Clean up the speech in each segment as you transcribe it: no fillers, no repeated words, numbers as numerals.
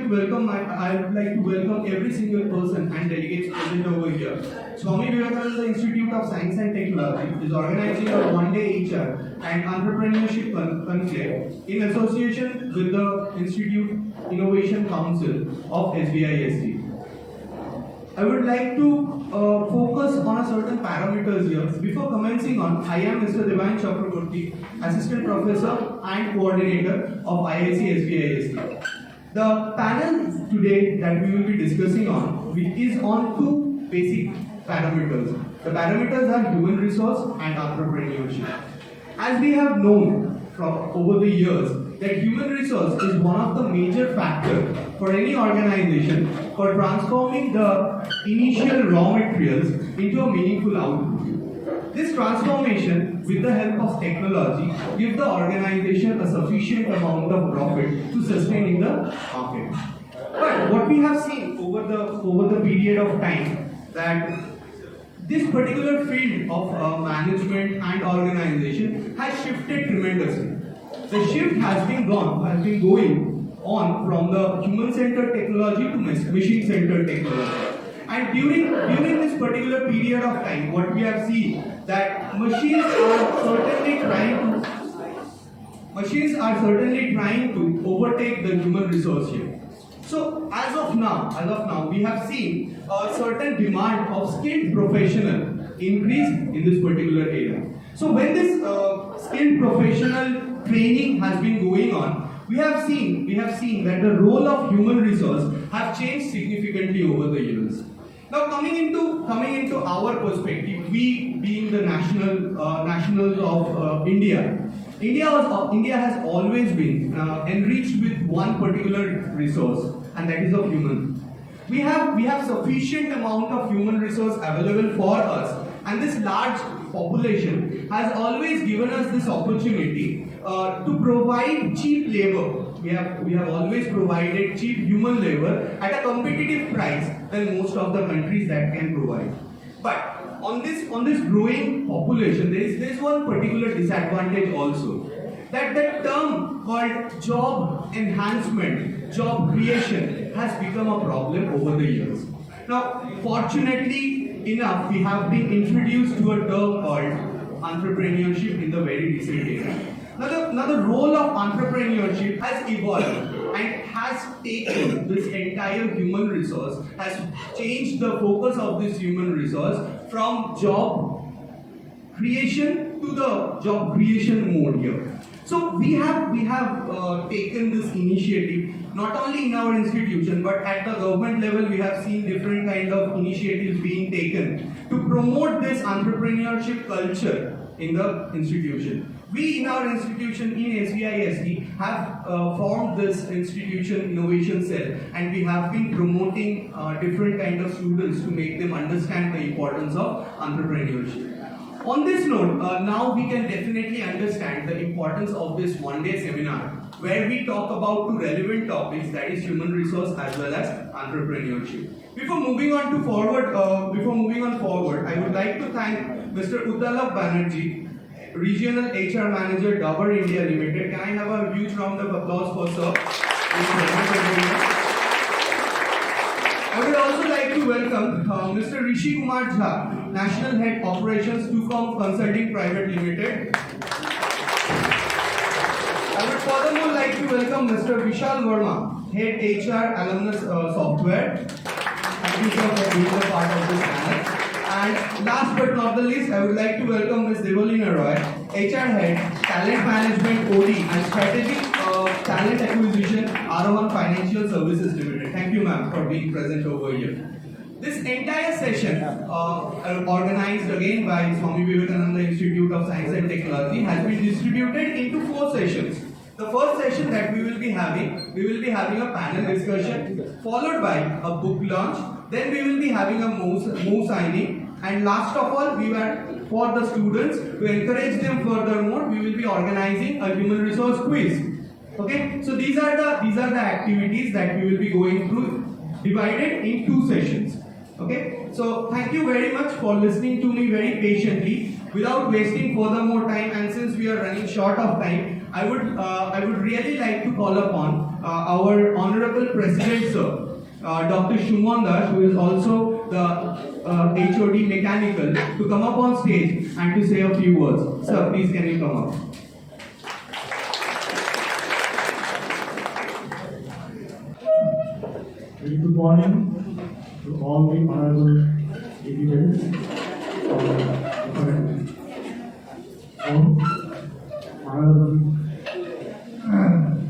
would like to welcome every single person and delegates present over here. Swami Vivekananda Institute of Science and Technology is organizing a one-day HR and entrepreneurship conclave in association with the Institute Innovation Council of SVIST. I would like to focus on a certain parameters here. Before commencing on, I am Mr. Divine Chakraborty, Assistant Professor and Coordinator of IIC SVIST. The panel today that we will be discussing on is on two basic parameters. The parameters are human resource and entrepreneurship. As we have known from over the years that human resource is one of the major factors for any organization for transforming the initial raw materials into a meaningful output. This transformation, with the help of technology, gives the organization a sufficient amount of profit to sustain in the market. But what we have seen over the period of time that this particular field of management and organization has shifted tremendously. The shift has been going on from the human-centered technology to machine-centered technology. And during this particular period of time, what we have seen that machines are certainly trying to overtake the human resource here. So as of now, we have seen a certain demand of skilled professional increase in this particular area. So when this skilled professional training has been going on, we have seen that the role of human resource have changed significantly over the years. Now coming into our perspective, we being the nationals of India has always been enriched with one particular resource, and that is of human. We have sufficient amount of human resource available for us, and this large population has always given us this opportunity to provide cheap labor. We have always provided cheap human labor at a competitive price than most of the countries that can provide. But on this growing population, there is one particular disadvantage also. That the term called job enhancement, job creation has become a problem over the years. Now, fortunately enough, we have been introduced to a term called entrepreneurship in the very recent era. Now the role of entrepreneurship has evolved and has taken this entire human resource, has changed the focus of this human resource from job creation to the job creation mode here. So we have taken this initiative not only in our institution but at the government level. We have seen different kind of initiatives being taken to promote this entrepreneurship culture in the institution. We in our institution in SVIST have formed this institution innovation cell, and we have been promoting different kind of students to make them understand the importance of entrepreneurship. On this note, now we can definitely understand the importance of this one-day seminar where we talk about two relevant topics, that is human resource as well as entrepreneurship. Before moving on forward, I would like to thank Mr. Uddalab Banerjee, Regional HR Manager, Dabur India Limited. Can I have a huge round of applause for sir? I would also like to welcome Mr. Rishi Kumar Jha, National Head Operations, Tucom Consulting Private Limited. I would furthermore like to welcome Mr. Vishal Verma, Head HR Alumnus Software. Thank you sir for being a part of this panel. And last but not the least, I would like to welcome Ms. Devalina Roy, HR Head, Talent Management OD and Strategic Talent Acquisition, Arohan Financial Services Limited. Thank you ma'am for being present over here. This entire session, organized again by Swami Vivekananda Institute of Science and Technology, has been distributed into 4 sessions. The first session that we will be having a panel discussion, followed by a book launch. Then we will be having a move signing. And last of all, for the students, to encourage them furthermore, we will be organizing a human resource quiz. Okay, so these are the activities that we will be going through, divided in 2 sessions. Okay, so thank you very much for listening to me very patiently. Without wasting further more time, and since we are running short of time, I would really like to call upon our Honorable President, sir, Dr. Shumanda, who is also the HOD Mechanical, to come up on stage and to say a few words. Sir, please can you come up? Very good morning to all the honorable dignitaries of different honorable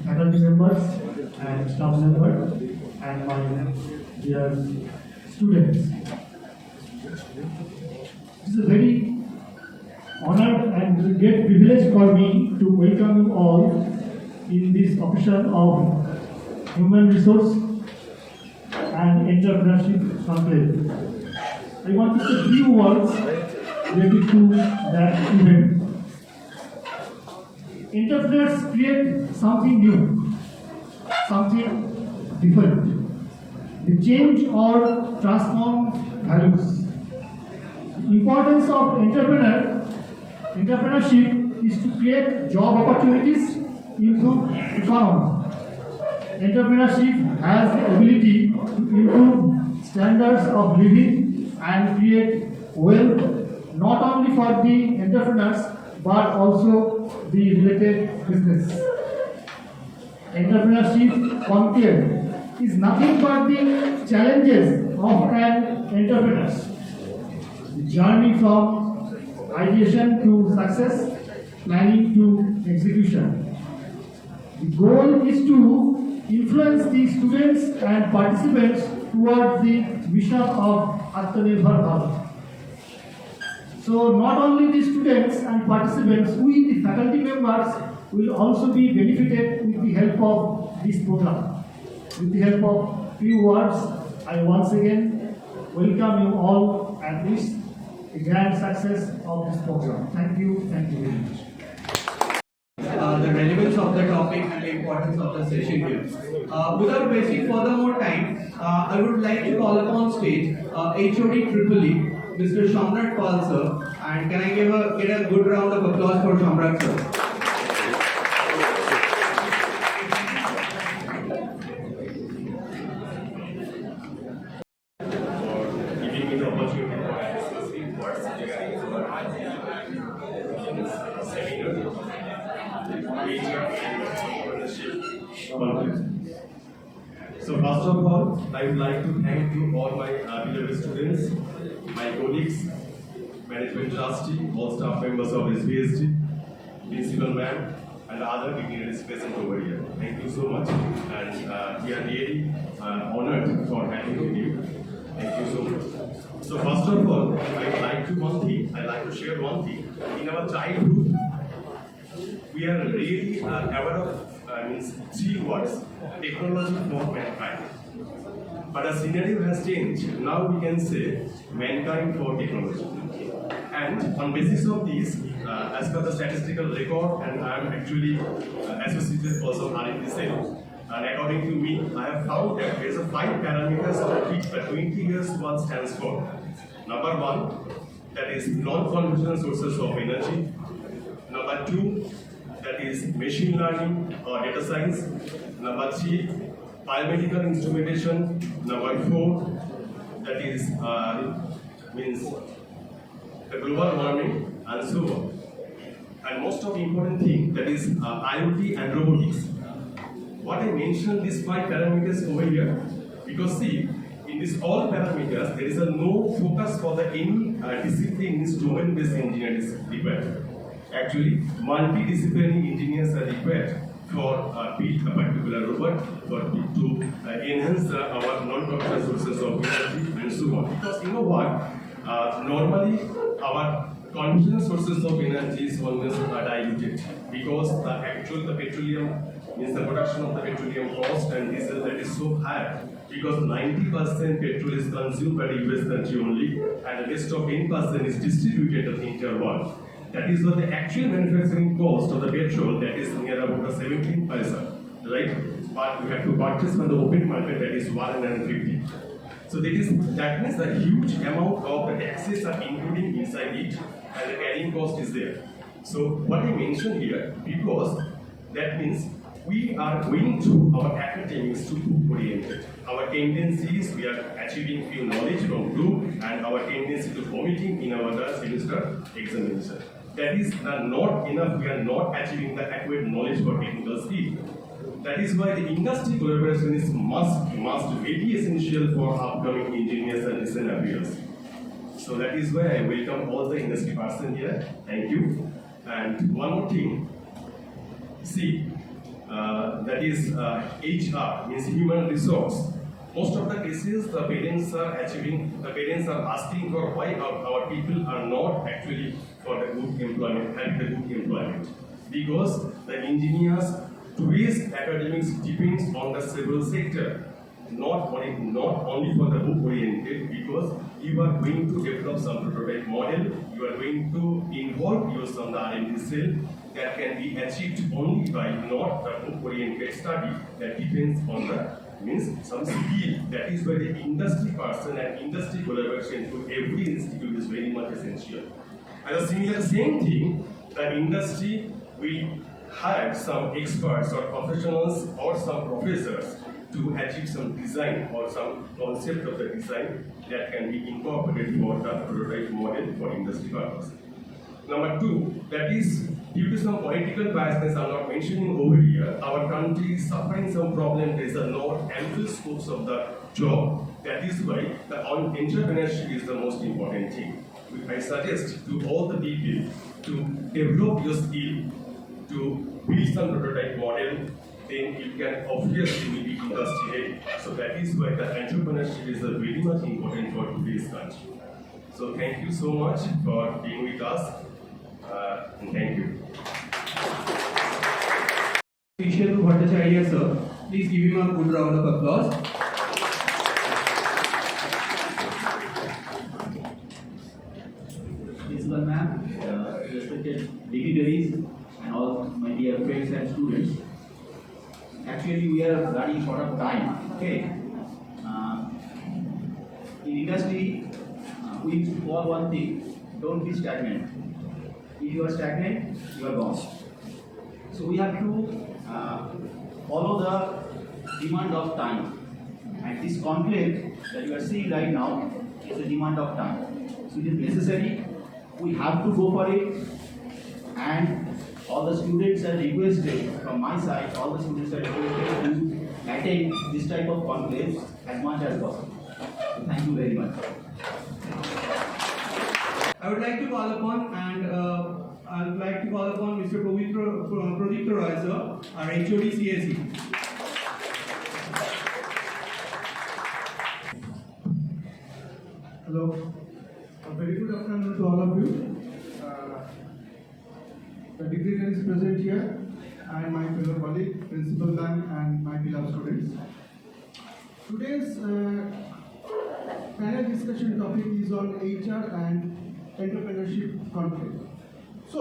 faculty members and staff members and my dear students. It is a very honor and great privilege for me to welcome you all in this occasion of Human Resource and Entrepreneurship Conclave. I want to say a few words related to that event. Entrepreneurs create something new, something different. They change or transform values. The importance of entrepreneurship is to create job opportunities, improve economy. Entrepreneurship has the ability to improve standards of living and create wealth not only for the entrepreneurs but also the related business. Entrepreneurship conclave is nothing but the challenges of an entrepreneur. The journey from ideation to success, planning to execution. The goal is to influence the students and participants towards the mission of Atmanirbhar Bharat. So not only the students and participants, we the faculty members will also be benefited with the help of this program. With the help of few words, I once again welcome you all and wish a grand success of this program. Thank you very much. The relevance of the topic and the importance of the session here. Without wasting further more time, I would like to call upon stage HOD Triple E, Mr. Shamrat Pal sir, and can I get a good round of applause for Shamrat sir? So first of all, I would like to thank you all my beloved students, my colleagues, management trustee, all staff members of SVIST, principal ma'am, and other dignitaries present over here. Thank you so much, and we are really honored for having you. Thank you so much. So first of all, I would like to share one thing. In our childhood, we are really aware of three words: technology for mankind. But the scenario has changed. Now we can say mankind for technology. And on basis of this, as per the statistical record, and I am actually associated person R&D cell, and according to me, I have found that there is 5 parameters of which the 20 years one stands for. Number 1, that is non-conventional sources of energy. Number 2, that is machine learning or data science. Number 3, biomedical instrumentation. Number 4, that is means the global warming and so on. And most of the important thing, that is IoT and robotics. What I mentioned these 5 parameters over here, because see, in these all parameters, there is a no focus for the any discipline means domain-based engineering is required. Actually, multidisciplinary engineers are required for build a particular robot, to enhance our non-professional sources of energy and so on. Because you know what, normally our conventional sources of energy is always diluted, because the petroleum means the production of the petroleum cost and diesel that is so high, because 90% petrol is consumed by the US country only, and the rest of 10% is distributed in the entire world. That is what the actual manufacturing cost of the petrol, that is near about 17 paisa, right? But we have to purchase from the open market, that is 150. So that means a huge amount of the taxes are including inside it, and the carrying cost is there. So what I mentioned here, because That means we are going to our academics to book oriented. Our tendencies, we are achieving few knowledge from book, and our tendency to vomiting in our semester examination. That is not enough. We are not achieving the adequate knowledge for technical skill. That is why the industry collaboration is must very essential for upcoming engineers and design appeals. So that is why I welcome all the industry person here. Thank you. And one more thing. See, that is HR, means human resource. Most of the cases, the parents are asking for why our people are not actually for the good employment, having the good employment. Because the engineers, today's academics depends on the civil sector, not only for the book oriented, because you are going to develop some prototype model, you are going to involve yourself in the R&D cell that can be achieved only by not the book oriented study that depends on the means some skill. That is why the industry person and industry collaboration to every institute is very much essential. And the same thing, the industry will hire some experts or professionals or some professors to achieve some design or some concept of the design that can be incorporated for the prototype model for industry purpose. Number two, that is due to some political biasness I'm not mentioning over here, our country is suffering some problem. There is a not ample scopes of the job. That is why the entrepreneurship is the most important thing. I suggest to all the people to develop your skill, to build some prototype model, then you can obviously will be industry ready. So that is why the entrepreneurship is very much important for today's country. So thank you so much for being with us. And thank you. Vishnu Bhattacharya sir, please give him a good round of applause. Principal ma'am, respected dignitaries, and all my dear friends and students. Actually, we are running short of time. Okay. In industry, we used to call one thing: don't be stagnant. If you are stagnant, you are gone. So we have to follow the demand of time. And this conclave that you are seeing right now is the demand of time. So it is necessary. We have to go for it. And all the students are requested from my side, all the students are requested to attend this type of conclaves as much as possible. So thank you very much. I would like to call upon Mr. Pradipta Roy sir, our HOD CSE. Hello. A very good afternoon to all of you. The dignitaries present here, and my fellow colleague, principal ma'am, and my beloved students. Today's panel discussion topic is on HR and entrepreneurship conflict. So,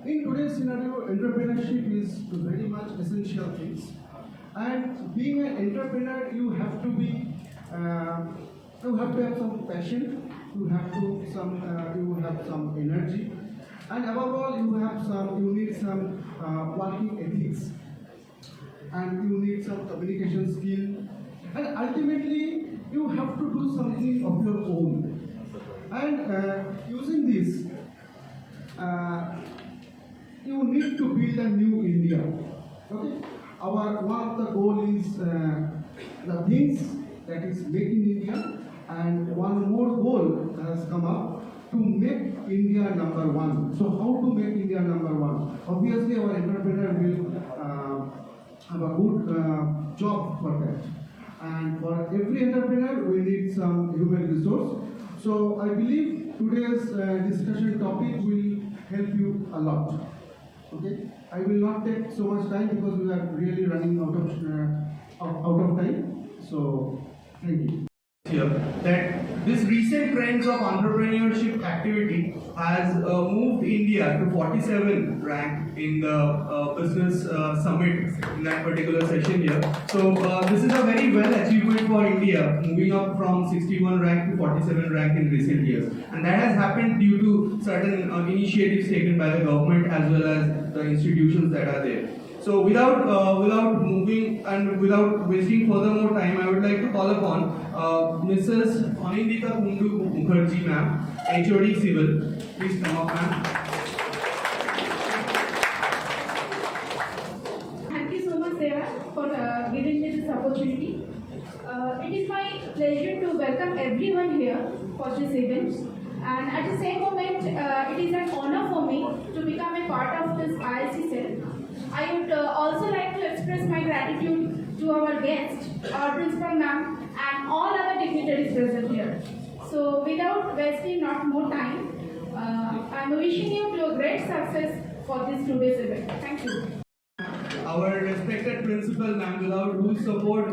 in today's scenario, entrepreneurship is very much essential things. And being an entrepreneur, you have to be, you have to have some passion, you have some energy, and above all, you need some working ethics, and you need some communication skill, and ultimately, you have to do something of your own. And using this, you need to build a new India. Okay? One of the goal is the things that is making India, and one more goal has come up to make India number one. So how to make India number one? Obviously, our entrepreneur will have a good job for that. And for every entrepreneur, we need some human resource. So I believe today's discussion topic will help you a lot. Okay, I will not take so much time because we are really running out of time. So thank you. here that this recent trends of entrepreneurship activity has moved India to 47 rank in the business summit in that particular session here. So this is a very well achievement for India, moving up from 61 rank to 47 rank in recent years, and that has happened due to certain initiatives taken by the government as well as the institutions that are there. So without moving and without wasting further more time, I would like to call upon Mrs. Anindita Kundu Mukherjee, ma'am, HOD Civil. Please come up, ma'am. Thank you so much, Sarah, for giving me this opportunity. It is my pleasure to welcome everyone here for this event. And at the same moment, it is an honor for me to become a part of this IIC cell. I would also like to express my gratitude to our guest, our principal ma'am, and all other dignitaries present here. So without wasting not more time, I'm wishing you to a great success for this today's event. Thank you. Our respected principal, ma'am, without whose support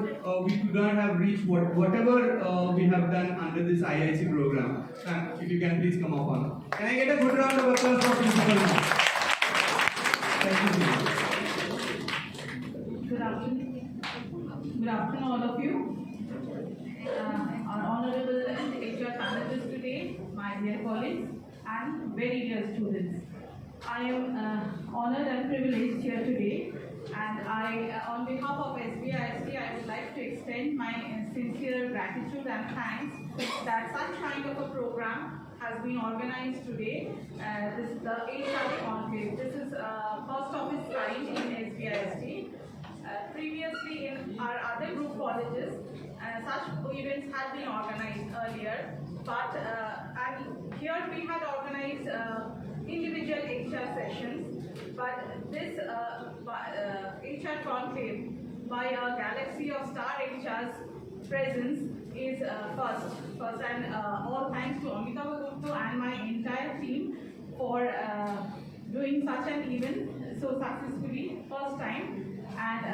we could not have reached whatever we have done under this IIC program. Ma'am, if you can please come up on. Can I get a good round of applause for principal, ma'am? Thank you. Good afternoon. Good afternoon, all of you. Our honorable HR panelists today, my dear colleagues, and very dear students. I am honored and privileged here today, and on behalf of SVIST, I would like to extend my sincere gratitude and thanks that such kind of a program has been organized today. This is the HR Conclave. This is first of its kind in SVIST. Previously in our other group colleges, such events had been organized earlier, but and here we had organized individual HR sessions, but this HR Conclave by a galaxy of star HR's presence is first, and all thanks to Amitabha and my entire team for doing such an event so successfully, first time. And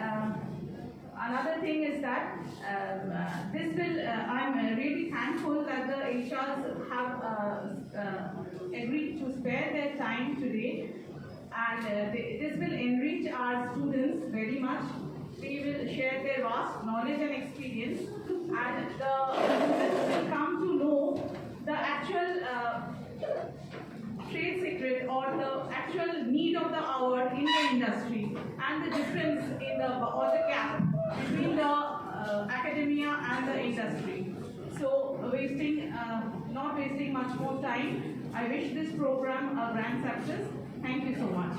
another thing is that this will, I'm really thankful that the HRs have agreed to spare their time today, and this will enrich our students very much. They will share their vast knowledge and experience, and the students will come to know the actual trade secret or the actual need of the hour in the industry, and the difference in the or the gap between the academia and the industry. So not wasting much more time, I wish this program a grand success. Thank you so much.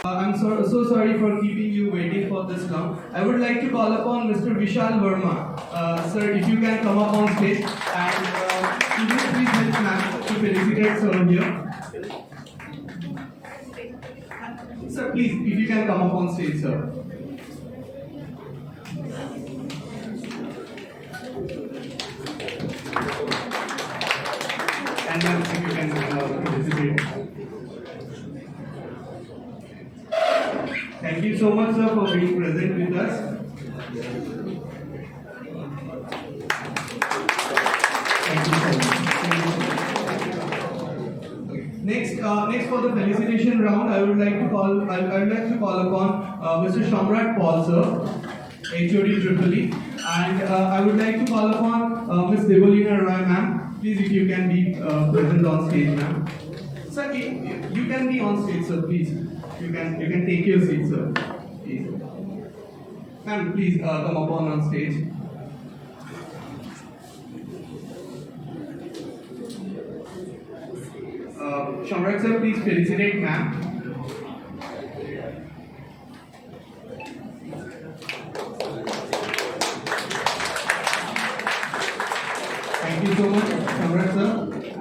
I'm so sorry for keeping you waiting for this long. I would like to call upon Mr. Vishal Verma. Sir, if you can come up on stage, and could you please help ma'am to felicitate sir here. Sir, please, if you can come up on stage, sir. And then if you can felicitate. Thank you so much, sir, for being present with us. Thank you so much. Next for the felicitation round, I would like to call upon Mr. Shamrat Paul, sir, HOD Tripoli, and I would like to call upon Ms. Devolina Roy, ma'am. Please, if you can be present on stage, ma'am. Sir, you can be on stage, sir. Please, you can take your seat, sir. Please, ma'am, please come upon on stage. Shamrat sir, please felicitate ma'am. Thank you so much, Shamrat sir,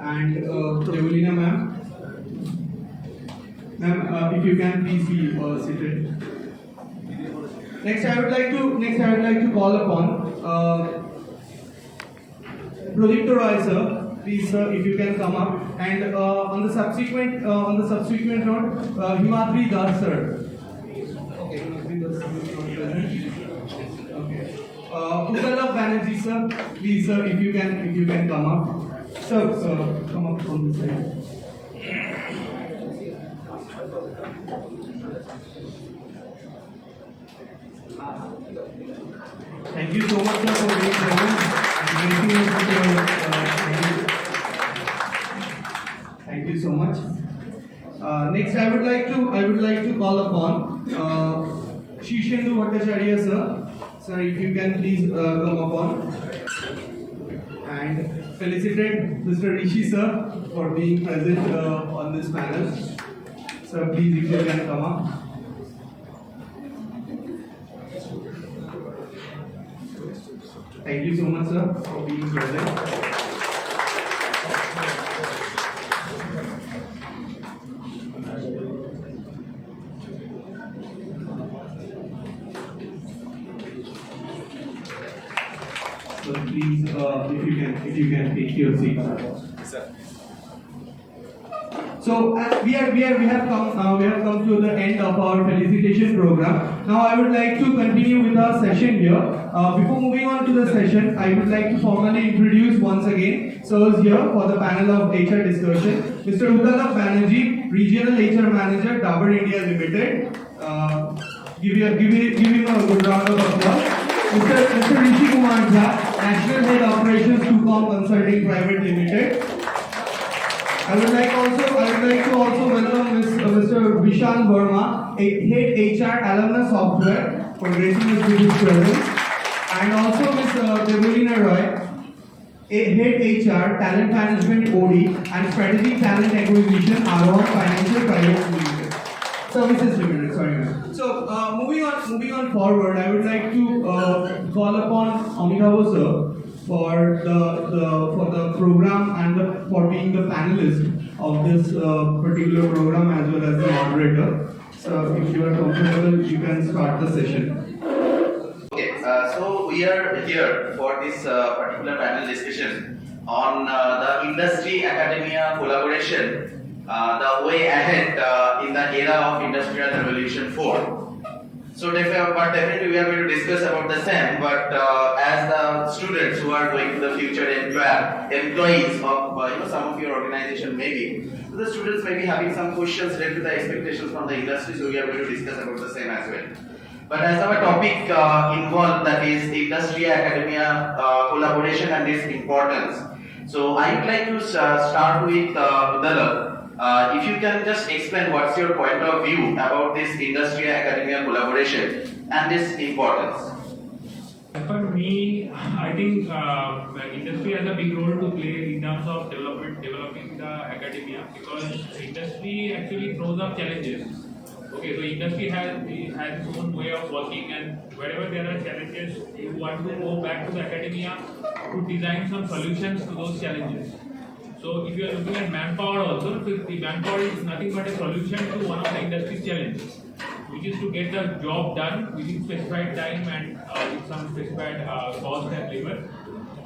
and Devolina ma'am. Ma'am, if you can please be seated. Next, I would like to call upon Pradipta Roy sir. Please, sir, if you can come up. And on the subsequent note, Himadri Das sir. Okay, Himadri Das is not present. Okay. Ugalab Banerjee sir, please sir, if you can come up. Sir, come up on this side. Thank you so much sir for being present and gracing us with your thank you so much. Next, I would like to call upon Shishendu Bhattacharya sir. Sir, if you can please come upon and felicitate Mr. Rishi sir for being present on this panel. Sir, please if you can come up. Thank you so much sir for being present. So please, if you can take your seat. Sir. So we have come to the end of our felicitation program. Now I would like to continue with our session here. Before moving on to the session, I would like to formally introduce once again sirs here for the panel of HR discussion. Mr. Ugalab Banerjee, Regional HR Manager, Dabur India Limited. Give him a good round of applause. Mr. Rishi Kumar Jha, National Head Operations 2Com Consulting Private Limited. I would like to also welcome Mr. Vishan Verma, Head HR Alumna Software, for gracing us with his presence, and also Ms. Devolina Roy, Head HR Talent Management OD and Strategic Talent Acquisition Arohan Financial Private Limited. Services Limited. Sorry, ma'am. So moving on forward, I would like to call upon Amitabha sir for the program and for being the panelist of this particular program as well as the moderator. So if you are comfortable, you can start the session. Okay, so we are here for this particular panel discussion on the industry-academia collaboration, the way ahead in the era of Industrial Revolution 4. So definitely we are going to discuss about the same, but as the students who are going to the future employees of some of your organization maybe, so the students may be having some questions related to the expectations from the industry, so we are going to discuss about the same as well. But as our topic involved, that is industry-academia collaboration and its importance. So I would like to start with Udalab. If you can just explain what's your point of view about this industry-academia collaboration and its importance. For me, I think industry has a big role to play in terms of developing the academia, because industry actually throws up challenges. Okay, so industry has its own way of working, and wherever there are challenges, you want to go back to the academia to design some solutions to those challenges. So if you are looking at manpower also, so the manpower is nothing but a solution to one of the industry's challenges, which is to get the job done within specified time and with some specified cost and labor.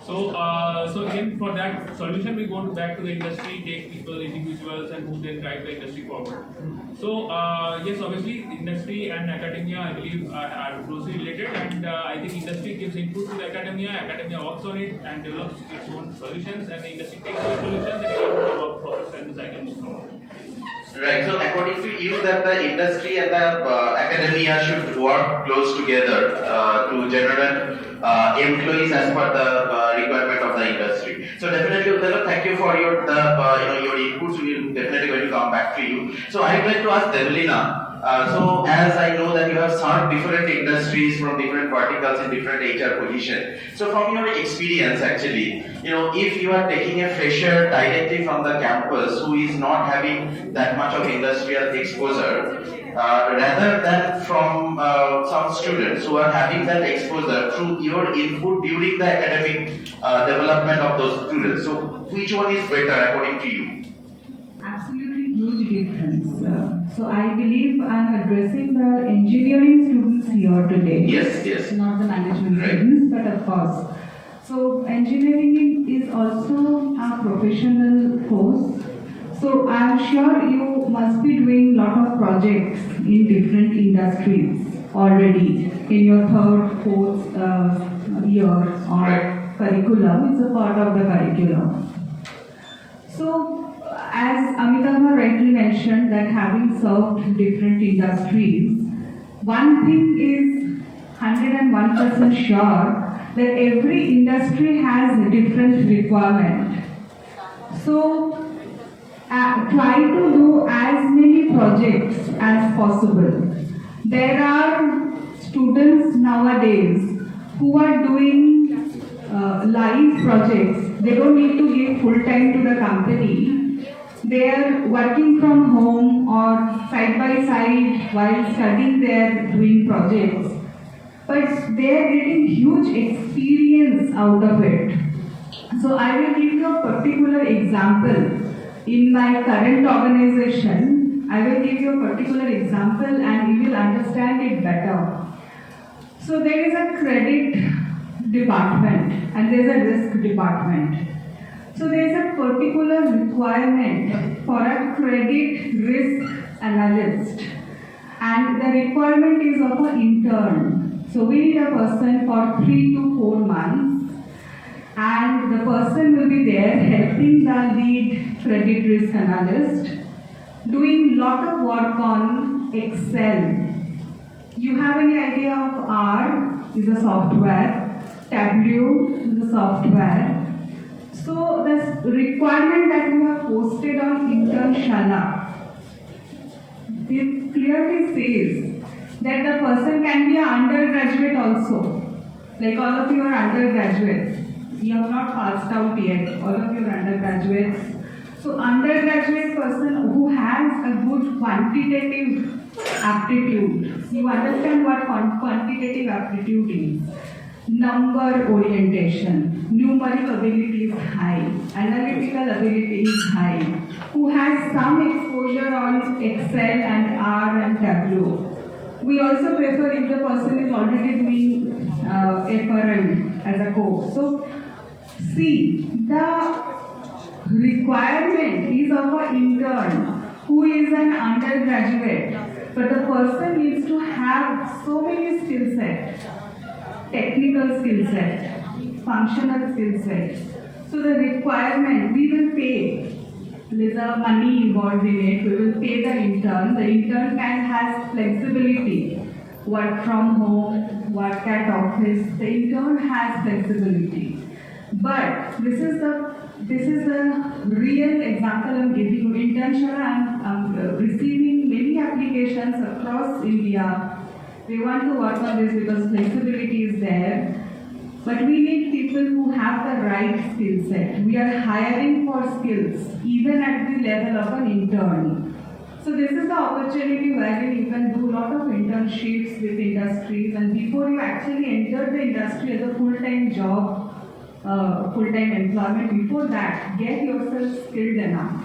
So again, for that solution, we go back to the industry, take people, individuals, and who then drive the industry forward. So yes, obviously, industry and academia, I believe, are closely related, and I think industry gives input to the academia works on it and develops its own solutions, and the industry takes those solutions and develops the work process and the cycle moves forward. Right. So according to you, that the industry and the academia should work close together to generate employees as per the requirement of the industry. So definitely, Udalab, thank you for your inputs. We will definitely going to come back to you. So I would like to ask Devolina. So as I know that you have served different industries from different verticals in different HR positions. So from your experience, actually, if you are taking a fresher directly from the campus who is not having that much of industrial exposure, rather than from some students who are having that exposure through your input during the academic development of those students. So which one is better according to you? Absolutely huge difference. So I believe I'm addressing the engineering students here today. Yes. Not the management Right. students, but of course. So engineering is also a professional course. So I'm sure you must be doing a lot of projects in different industries already in your third, fourth year or curriculum, it's a part of the curriculum. So, as Amitabha rightly mentioned, that having served different industries, one thing is 101% sure that every industry has a different requirement. So, try to do as many projects as possible. There are students nowadays who are doing live projects. They don't need to give full time to the company. They are working from home or side by side while studying, they are doing projects. But they are getting huge experience out of it. So I will give you a particular example. In my current organization, I will give you a particular example and you will understand it better. So there is a credit department and there is a risk department. So there is a particular requirement for a credit risk analyst, and the requirement is of an intern. So we need a person for 3 to 4 months, and the person will be there helping the lead credit risk analyst, doing lot of work on Excel. You have any idea of R is a software, Tableau is a software. So the requirement that we have posted on Internshala, it clearly says that the person can be an undergraduate also. Like all of you are undergraduates. You have not passed out yet. All of you are undergraduates. So undergraduate person who has a good quantitative aptitude. You understand what quantitative aptitude is. Number orientation, numeric ability is high, analytical ability is high, who has some exposure on Excel and R and Tableau. We also prefer if the person is already doing FRM as a course. So, see, the requirement is of an intern who is an undergraduate, but the person needs to have so many skill sets. Technical skill set, functional skill set. So the requirement, we will pay. There's a money involved in it. We will pay the intern. The intern can have flexibility. Work from home, work at office. The intern has flexibility. But this is the real example I'm giving you. Internship, I'm receiving many applications across India. We want to work on this because flexibility is there. But we need people who have the right skill set. We are hiring for skills, even at the level of an intern. So this is the opportunity where you can do a lot of internships with industries, and before you actually enter the industry as a full-time job, full-time employment, before that, get yourself skilled enough.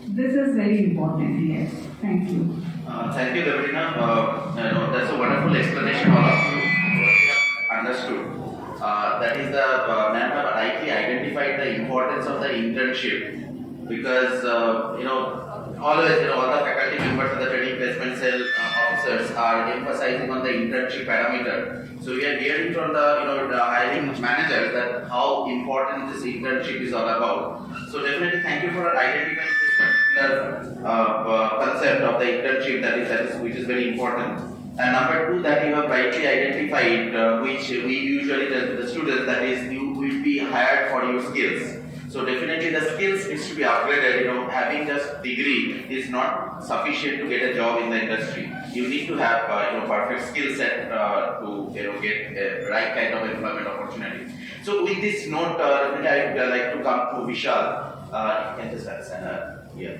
This is very important, yes. Thank you. Thank you, Vivekananda. That's a wonderful explanation. All of you understood. That is the man have rightly identified the importance of the internship, because always all the faculty members and the training placement cell officers are emphasizing on the internship parameter. So we are hearing from the hiring managers that how important this internship is all about. So definitely thank you for identifying this particular concept of the internship which is very important. And number two, that you have rightly identified, which we usually tell to the students, that is you will be hired for your skills. So definitely the skills needs to be upgraded. Having just degree is not sufficient to get a job in the industry. You need to have perfect skill set to get a right kind of employment opportunity. So with this note, I would like to come to Vishal. You can just answer. Yeah.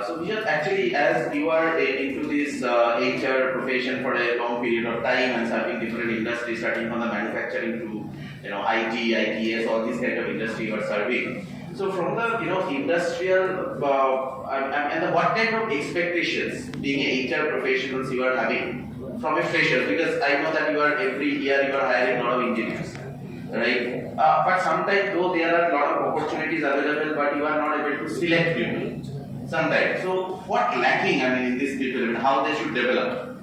So Vishal, actually, as you are into this HR profession for a long period of time and serving different industries, starting from the manufacturing to IT, ITS, all these kind of industry you are serving. So from the industrial and what kind of expectations being a HR professionals you are having from a fresher, because I know that every year you are hiring a lot of engineers, right? But sometimes though there are a lot of opportunities available, but you are not able to select people sometimes. So what lacking in these people and how they should develop?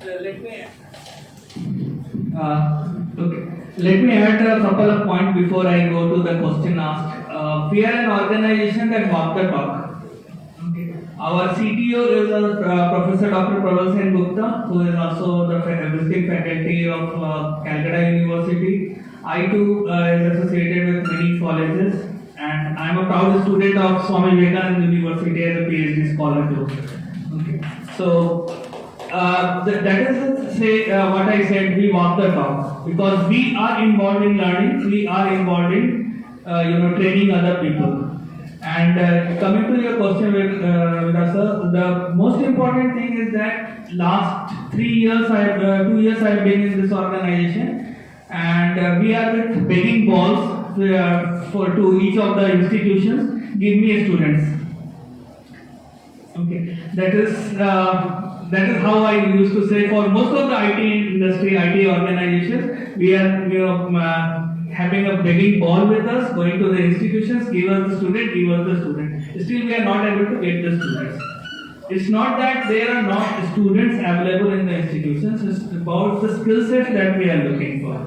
Let me Okay. Let me add a couple of points before I go to the question asked. We are an organization that walk the talk. Okay. Our CTO is Professor Dr. Praval Sen Gupta, who is also the visiting faculty of Calcutta University. I too is associated with many colleges, and I am a proud student of Swami Vivekananda University as a PhD scholar too. Okay. So that is what I said. We walk the talk because we are involved in learning. We are involved in training other people. And coming to your question, sir, the most important thing is that last 2 years I have been in this organization, and we are with begging balls to each of the institutions. Give me students. Okay, that is how I used to say for most of the IT industry, IT organizations, we are having a begging ball with us, going to the institutions, give us the student, give us the student. Still, we are not able to get the students. It's not that there are not students available in the institutions. It's about the skill set that we are looking for.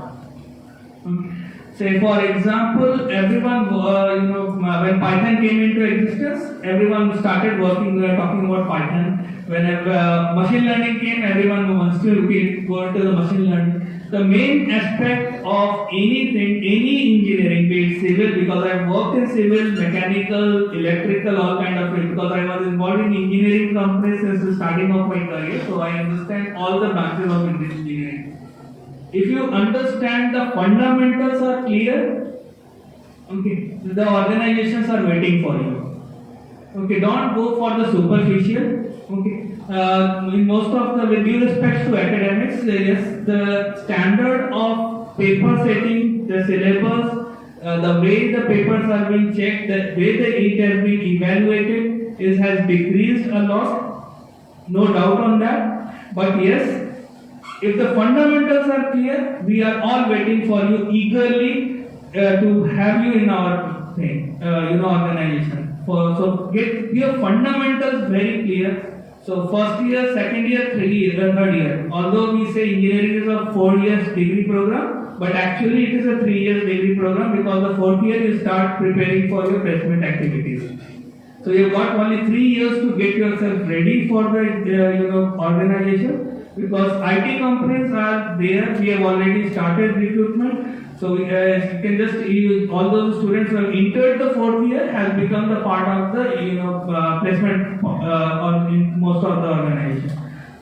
Say, for example, everyone, when Python came into existence, everyone started working, talking about Python. When machine learning came, everyone wants to go to the machine learning. The main aspect of anything, any engineering, be it civil, because I worked in civil, mechanical, electrical, all kind of it, because I was involved in engineering companies since the starting of my career, so I understand all the branches of engineering. If you understand the fundamentals are clear, okay, the organizations are waiting for you. Okay, don't go for the superficial. Okay, in most of the, with due respect to academics, yes, the standard of paper setting, the syllabus, the way the papers are being checked, the way it has been evaluated has decreased a lot. No doubt on that. But yes, if the fundamentals are clear, we are all waiting for you eagerly to have you in our thing, organization. So get your fundamentals very clear. So first year, second year, third year. Although we say engineering is a 4 years degree program, but actually it is a 3 years degree program because the fourth year you start preparing for your placement activities. So you've got only 3 years to get yourself ready for the organization. Because IT companies are there, we have already started recruitment. So you can just all those students who have entered the fourth year has become the part of the placement in most of the organization.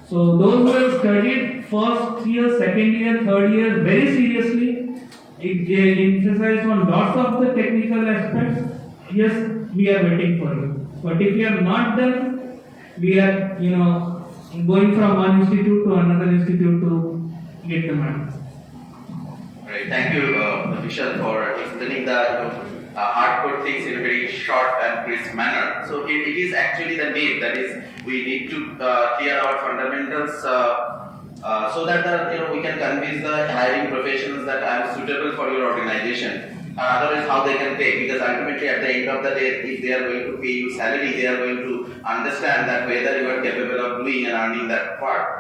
So those who have studied first year, second year, third year very seriously, emphasized on lots of the technical aspects. Yes, we are waiting for you. But if you have not done, we are going from one institute to another institute to get the marks. Right. Thank you, Vishal, for explaining the hardcore things in a very short and crisp manner. So it is actually the need, that is, we need to clear our fundamentals so that we can convince the hiring professionals that I am suitable for your organization. Otherwise, how they can pay? Because ultimately, at the end of the day, if they are going to pay you salary, they are going to understand that whether you are capable of doing and earning that part.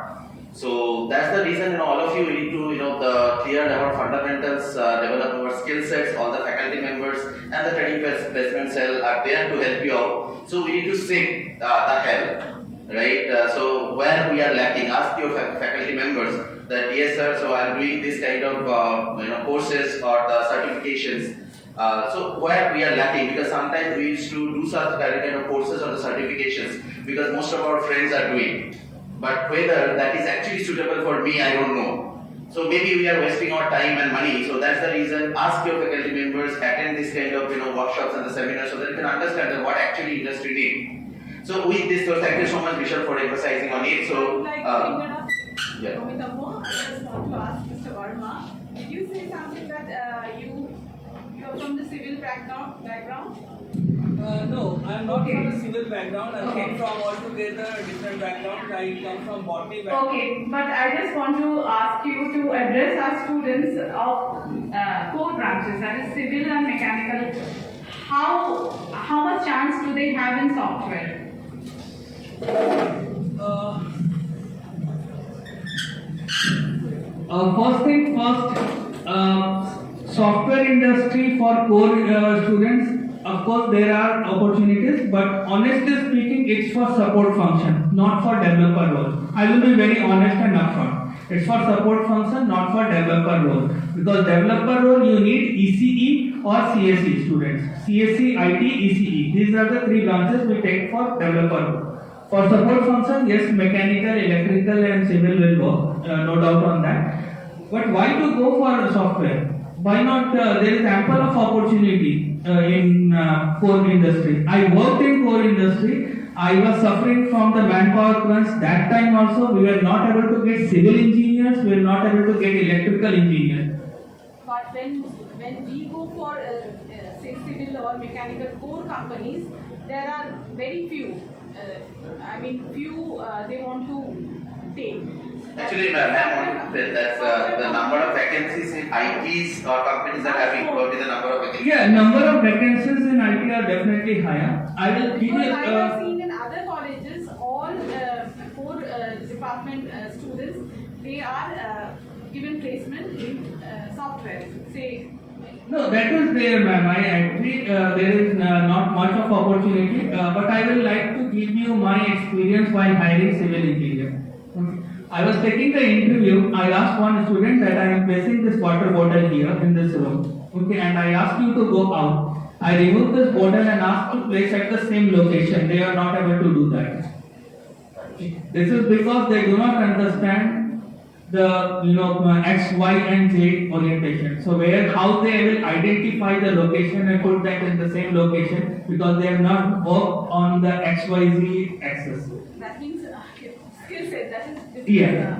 So that's the reason all of you need to clear our fundamentals, develop our skill sets. All the faculty members and the training placement cell are there to help you out. So we need to seek the help, right? So where we are lacking, ask your faculty members that yes sir, so I am doing this kind of courses or the certifications. So where we are lacking, because sometimes we used to do such kind of courses or the certifications because most of our friends are doing. But whether that is actually suitable for me, I don't know. So maybe we are wasting our time and money. So that's the reason, ask your faculty members, attend this kind of workshops and the seminars so that you can understand what actually industry needs. So with this, so thank you so much Vishal for emphasizing on it. So Amitabha, I just want to ask Mr. Verma, did you say something that you are from the civil background? No, I am not from a civil background. I come from altogether different backgrounds. I come from botany background. Okay, but I just want to ask you to address our students of core branches, that is civil and mechanical. How much chance do they have in software? First thing first, software industry for core students. Of course, there are opportunities, but honestly speaking, it's for support function, not for developer role. I will be very honest and upfront. It's for support function, not for developer role. Because developer role, you need ECE or CSE students. CSE, IT, ECE. These are the three branches we take for developer role. For support function, yes, mechanical, electrical, and civil will work. No doubt on that. But why to go for software? Why not? There is ample of opportunity in core industry. I worked in core industry. I was suffering from the manpower crunch. That time also, we were not able to get civil engineers. We were not able to get electrical engineers. But when we go for say civil or mechanical core companies, there are very few. Few they want to take. Actually, ma'am, the number of vacancies in ITs or companies are having probably the number of vacancies. Yeah, number of vacancies in IT are definitely higher. I will give you. I have seen in other colleges, all core department students, they are given placement in software. Say. No, that is there, ma'am. I agree. There is not much of opportunity, but I will like to give you my experience while hiring civil engineer. Okay. I was taking the interview. I asked one student that I am placing this water bottle here in this room. Okay, and I asked you to go out. I removed this bottle and asked to place at the same location. They are not able to do that. This is because they do not understand the X, Y, and Z orientation. So how they will identify the location and put that in the same location because they have not worked on the X, Y, Z axis. That means skill set. That is different. Yeah.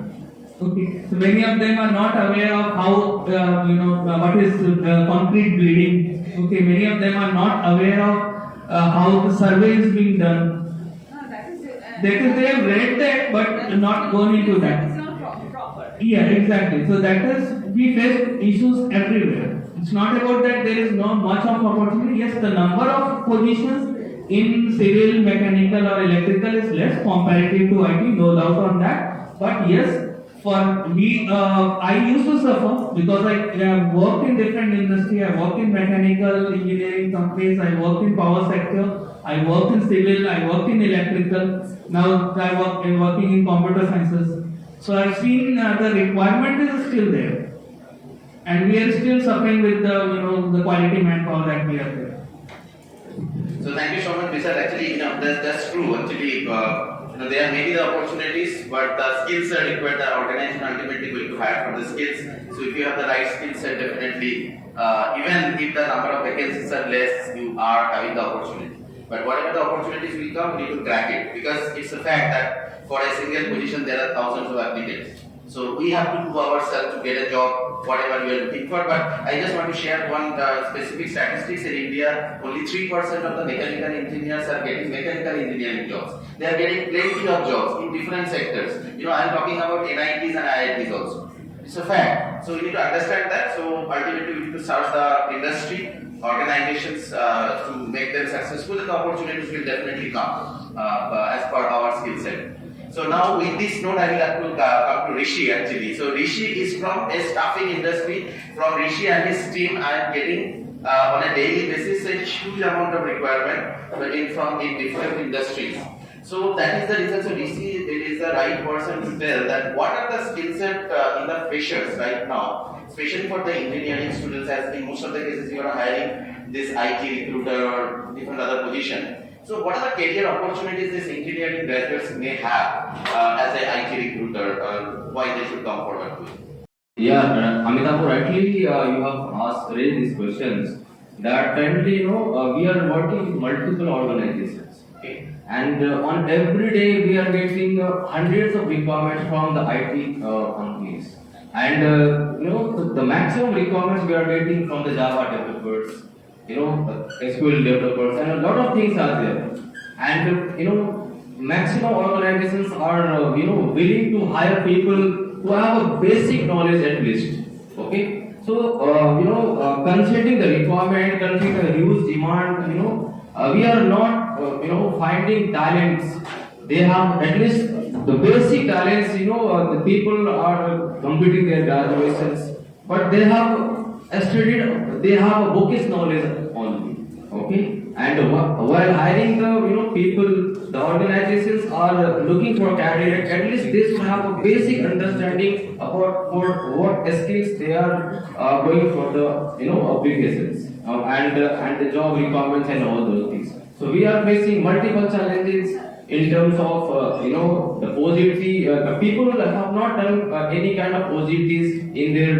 Okay. So many of them are not aware of how what is concrete bleeding. Okay. Many of them are not aware of how the survey is being done. No, that is. They have read that but not gone into that. It's not proper. Yeah, exactly. So that is, we face issues everywhere. It's not about that there is not much of opportunity. Yes, the number of positions in civil, mechanical or electrical is less comparative to IT, no doubt on that. But yes, for me, I used to suffer because I worked in different industry. I worked in mechanical engineering companies. I worked in power sector. I worked in civil. I worked in electrical. Now I am working in computer sciences. So I've seen the requirement is still there, and we are still suffering with the quality manpower that we are there. So thank you so much, Mr. Actually, that's true. Actually, there may be the opportunities, but the skills are required. The organization ultimately going to hire for the skills. So if you have the right skill set, definitely, even if the number of vacancies are less, you are having the opportunity. But whatever the opportunities will come, we need to crack it because it's a fact that for a single position there are thousands of applicants. So we have to do ourselves to get a job, whatever we are looking for. But I just want to share one specific statistics in India. Only 3% of the mechanical engineers are getting mechanical engineering jobs. They are getting plenty of jobs in different sectors. I am talking about NITs and IITs also. It's a fact. So we need to understand that. So ultimately we need to serve the industry, organizations to make them successful, and the opportunities will definitely come as per our skill set. So now with this note, I will have to come to Rishi actually. So Rishi is from a staffing industry. From Rishi and his team, I am getting on a daily basis a huge amount of requirement from in different industries. So that is the reason. So Rishi is the right person to tell that what are the skill set in the freshers right now, especially for the engineering students. As in most of the cases, you are hiring this IT recruiter or different other position. So what are the career opportunities these engineering graduates may have as an IT recruiter? Why they should come forward to it? Yeah, Amitabha, rightly you have raised these questions. That currently, we are working with multiple organizations. Okay. And on every day we are getting hundreds of requirements from the IT companies. And the maximum requirements we are getting from the Java developers, SQL developers, and a lot of things are there. And maximum organizations are willing to hire people who have a basic knowledge at least. Okay, so considering the requirement, considering the huge demand, we are not finding talents. They have at least the basic talents, the people are completing their graduations, but they have studied, they have a bookish knowledge only. Okay, and while hiring the people, the organizations are looking for candidates. At least they should have a basic understanding about for what skills they are going for the applications and the job requirements and all those things. So we are facing multiple challenges in terms of the OJT. The people have not done any kind of OJTs in their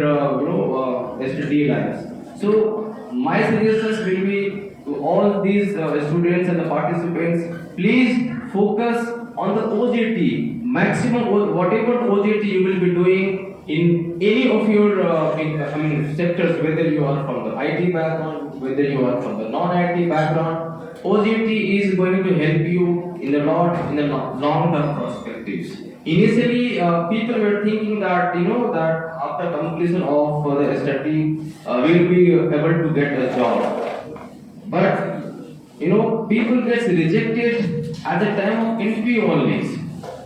study lives. So my suggestions will be to all these students and the participants, please focus on the OJT. Maximum whatever OJT you will be doing in any of your sectors, whether you are from the IT background, whether you are from the non-IT background, OJT is going to help you in the long-term perspectives. Initially, people were thinking that that after completion of the study, we'll be able to get a job. But people get rejected at the time of interview only,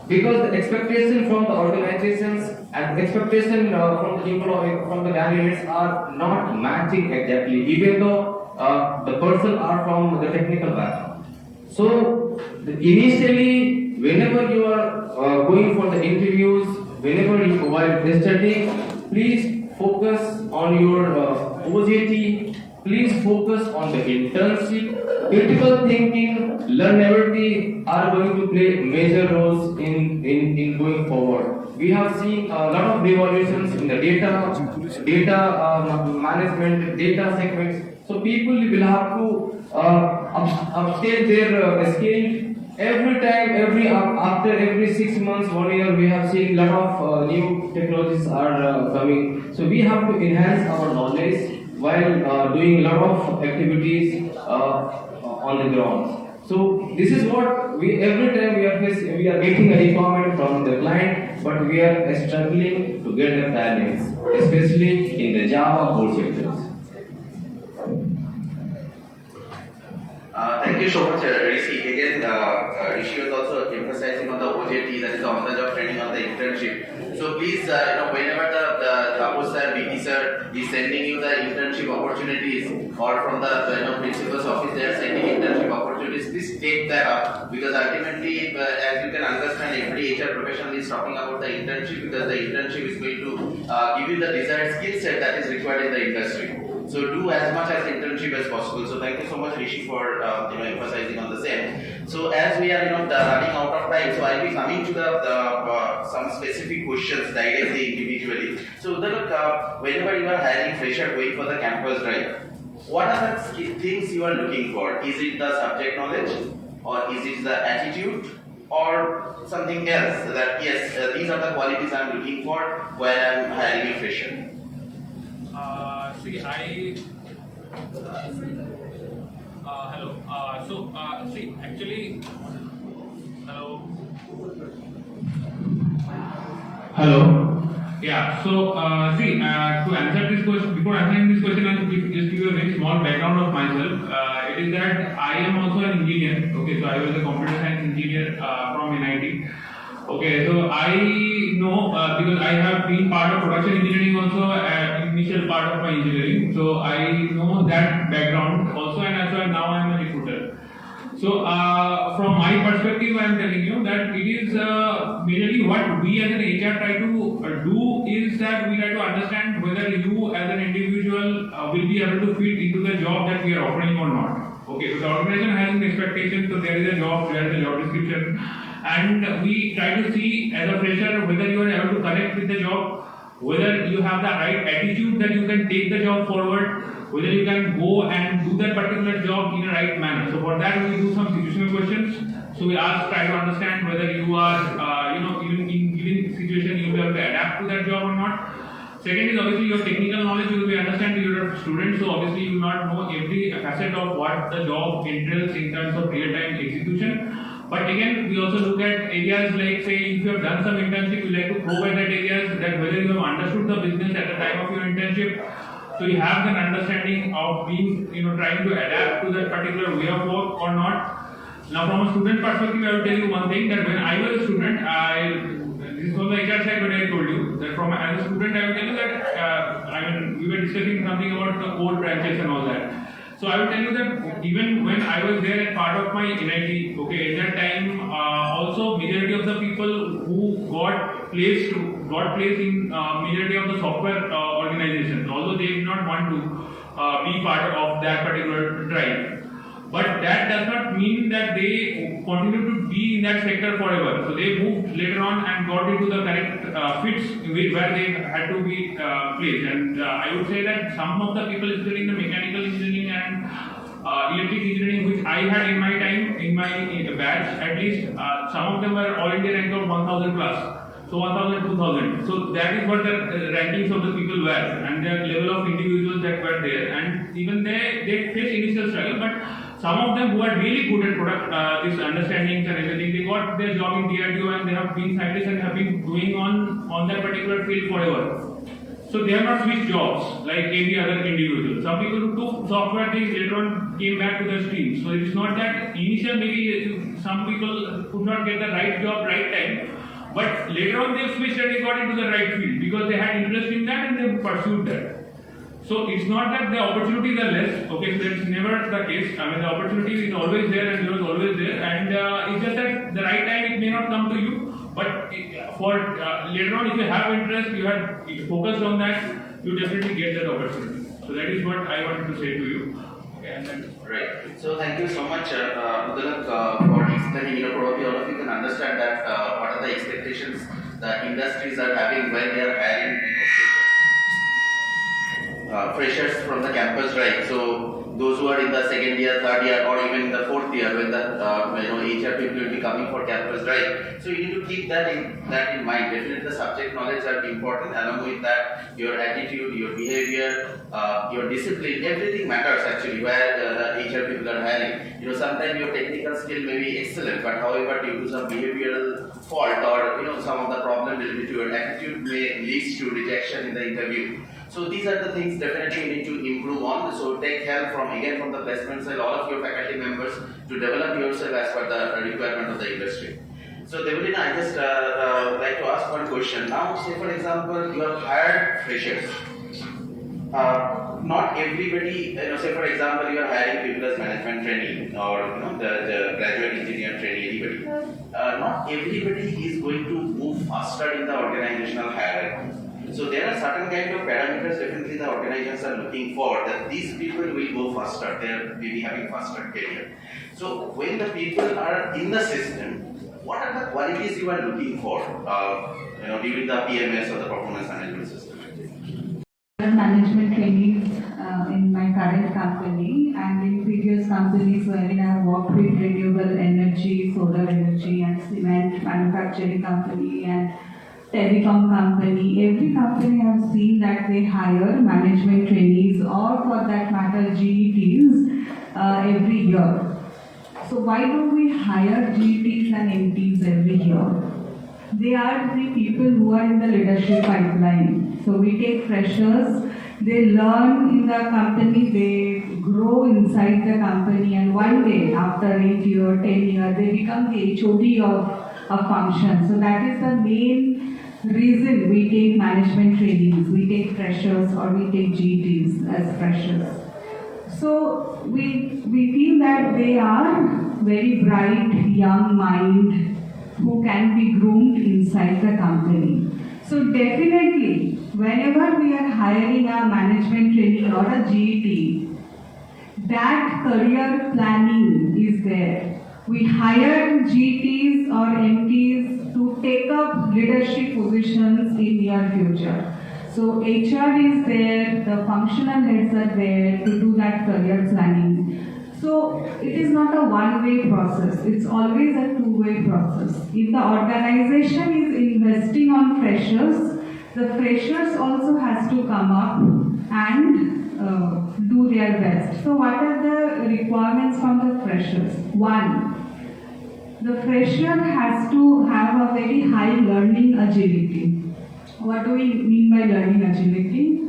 because the expectation from the organizations and expectation from the employee, from the candidates are not matching exactly, even though the person are from the technical background. So initially, whenever you are going for the interviews, whenever you while studying, please focus on your OJT. Please focus on the internship. Critical thinking, learnability are going to play major roles in going forward. We have seen a lot of revolutions in the data management, data segments. So people will have to upstate their skill. Every time, after every 6 months, 1 year, we have seen a lot of new technologies are coming. So we have to enhance our knowledge while doing a lot of activities on the ground. So this is what every time we are getting a requirement from the client, but we are struggling to get the talents, especially in the Java core sectors. Thank you so much, Rishi. Again, Rishi was also emphasizing on the OJT, that is the on-the-job training, on the internship. So please, whenever the Thakur sir, BT sir is sending you the internship opportunities, or from the principal's office they are sending internship opportunities, please take that up, because ultimately, as you can understand, every HR professional is talking about the internship, because the internship is going to give you the desired skill set that is required in the industry. So do as much as internship as possible. So thank you so much, Rishi, for emphasizing on the same. So as we are running out of time, so I'll be coming to the some specific questions directly individually. So whenever you are hiring fresher going for the campus drive, what are the things you are looking for? Is it the subject knowledge, or is it the attitude, or something else? That yes, these are the qualities I'm looking for when I'm hiring a fresher. Hello. Hello. Yeah. So, to answer this question, before answering this question, I'll just give you a very small background of myself. It is that I am also an engineer. Okay, so I was a computer science engineer from NIT. Okay, so I know because I have been part of production engineering also, initial part of my engineering. So I know that background also, and as well now I am a recruiter. So from my perspective, I am telling you that it is majorly what we as an HR try to do is that we try to understand whether you as an individual will be able to fit into the job that we are offering or not. Okay, so the organization has an expectation, so there is a job description. And we try to see as a fresher whether you are able to connect with the job, whether you have the right attitude that you can take the job forward, whether you can go and do that particular job in a right manner. So for that we do some situational questions. So we try to understand whether you are, even in given situation you will be able to adapt to that job or not. Second is obviously your technical knowledge. You will be understand you are a student, so obviously you will not know every facet of what the job entails in terms of real-time execution. But again, we also look at areas like, say, if you have done some internship, we like to probe at that areas that whether you have understood the business at the time of your internship. So you have an understanding of being, trying to adapt to that particular way of work or not. Now, from a student perspective, I will tell you one thing, that when I was a student, this is from the HR side, but I told you that as a student, I will tell you that we were discussing something about the core branches and all that. So I will tell you that even when I was there as part of my NIT, okay, at that time, also majority of the people who got placed in majority of the software organizations, although they did not want to be part of that particular tribe. But that does not mean that they continue to be in that sector forever. So they moved later on and got into the correct fits where they had to be placed. And I would say that some of the people still in the mechanical engineering and electric engineering, which I had in my time, in my batch, at least some of them were all India rank of 1000 plus. So 1000, 2000. So that is what the rankings of the people were, and the level of individuals that were there. And even they faced initial struggle, but some of them who are really good at product, this understandings and everything, they got their job in DRDO and they have been scientists and have been doing on that particular field forever. So they have not switched jobs like any other individual. Some people who took software, they later on came back to the stream. So it is not that initial maybe some people could not get the right job right time, but later on they switched and they got into the right field because they had interest in that and they pursued that. So it's not that the opportunities are less, okay, so that's never the case. I mean, the opportunity is always there and yours always there, and it's just that the right time it may not come to you, but for later on if you have interest, you have focused on that, you definitely get that opportunity. So that is what I wanted to say to you. Okay, and then right. So thank you so much, Udalak, for explaining. Probably all of you can understand that what are the expectations the industries are having when they are hiring freshers from the campus, right? So those who are in the second year, third year, or even in the fourth year, when the HR people will be coming for campus, right? So you need to keep that in mind. Definitely, the subject knowledge are important. Along with that, your attitude, your behavior, your discipline, everything matters actually. Where the HR people are hiring, sometimes your technical skill may be excellent, but however, due to some behavioral fault or some of the problem related to your attitude may lead to rejection in the interview. So these are the things definitely you need to improve on. So take help from the placement side, all of your faculty members to develop yourself as per the requirement of the industry. So Devalina, I just like to ask one question. Now, say for example, you have hired freshers. Not everybody, say for example, you are hiring people as management trainee or the graduate engineer trainee, anybody. Not everybody is going to move faster in the organizational hierarchy. So there are certain kind of parameters definitely the organizations are looking for, that these people will go faster, they will be having faster career. So when the people are in the system, what are the qualities you are looking for during the PMS or the performance management system? Management trainees in my current company and in previous companies wherein I have worked with renewable energy, solar energy and cement manufacturing company and telecom company. Every company I have seen that they hire management trainees or for that matter GETs every year. So why don't we hire GETs and MTs every year? They are the people who are in the leadership pipeline. So we take freshers, they learn in the company, they grow inside the company, and one day after 8 years, 10 years, they become the HOD of a function. So that is the main reason we take management trainees, we take freshers or we take GTs as freshers. So we feel that they are very bright young mind who can be groomed inside the company. So definitely, whenever we are hiring a management trainee or a GT, that career planning is there. We hire GTs or MTs to take up leadership positions in near future. So HR is there, the functional heads are there to do that career planning. So it is not a one-way process, it's always a two-way process. If the organization is investing on freshers, the freshers also has to come up and do their best. So what are the requirements from the freshers? One, the fresher has to have a very high learning agility. What do we mean by learning agility?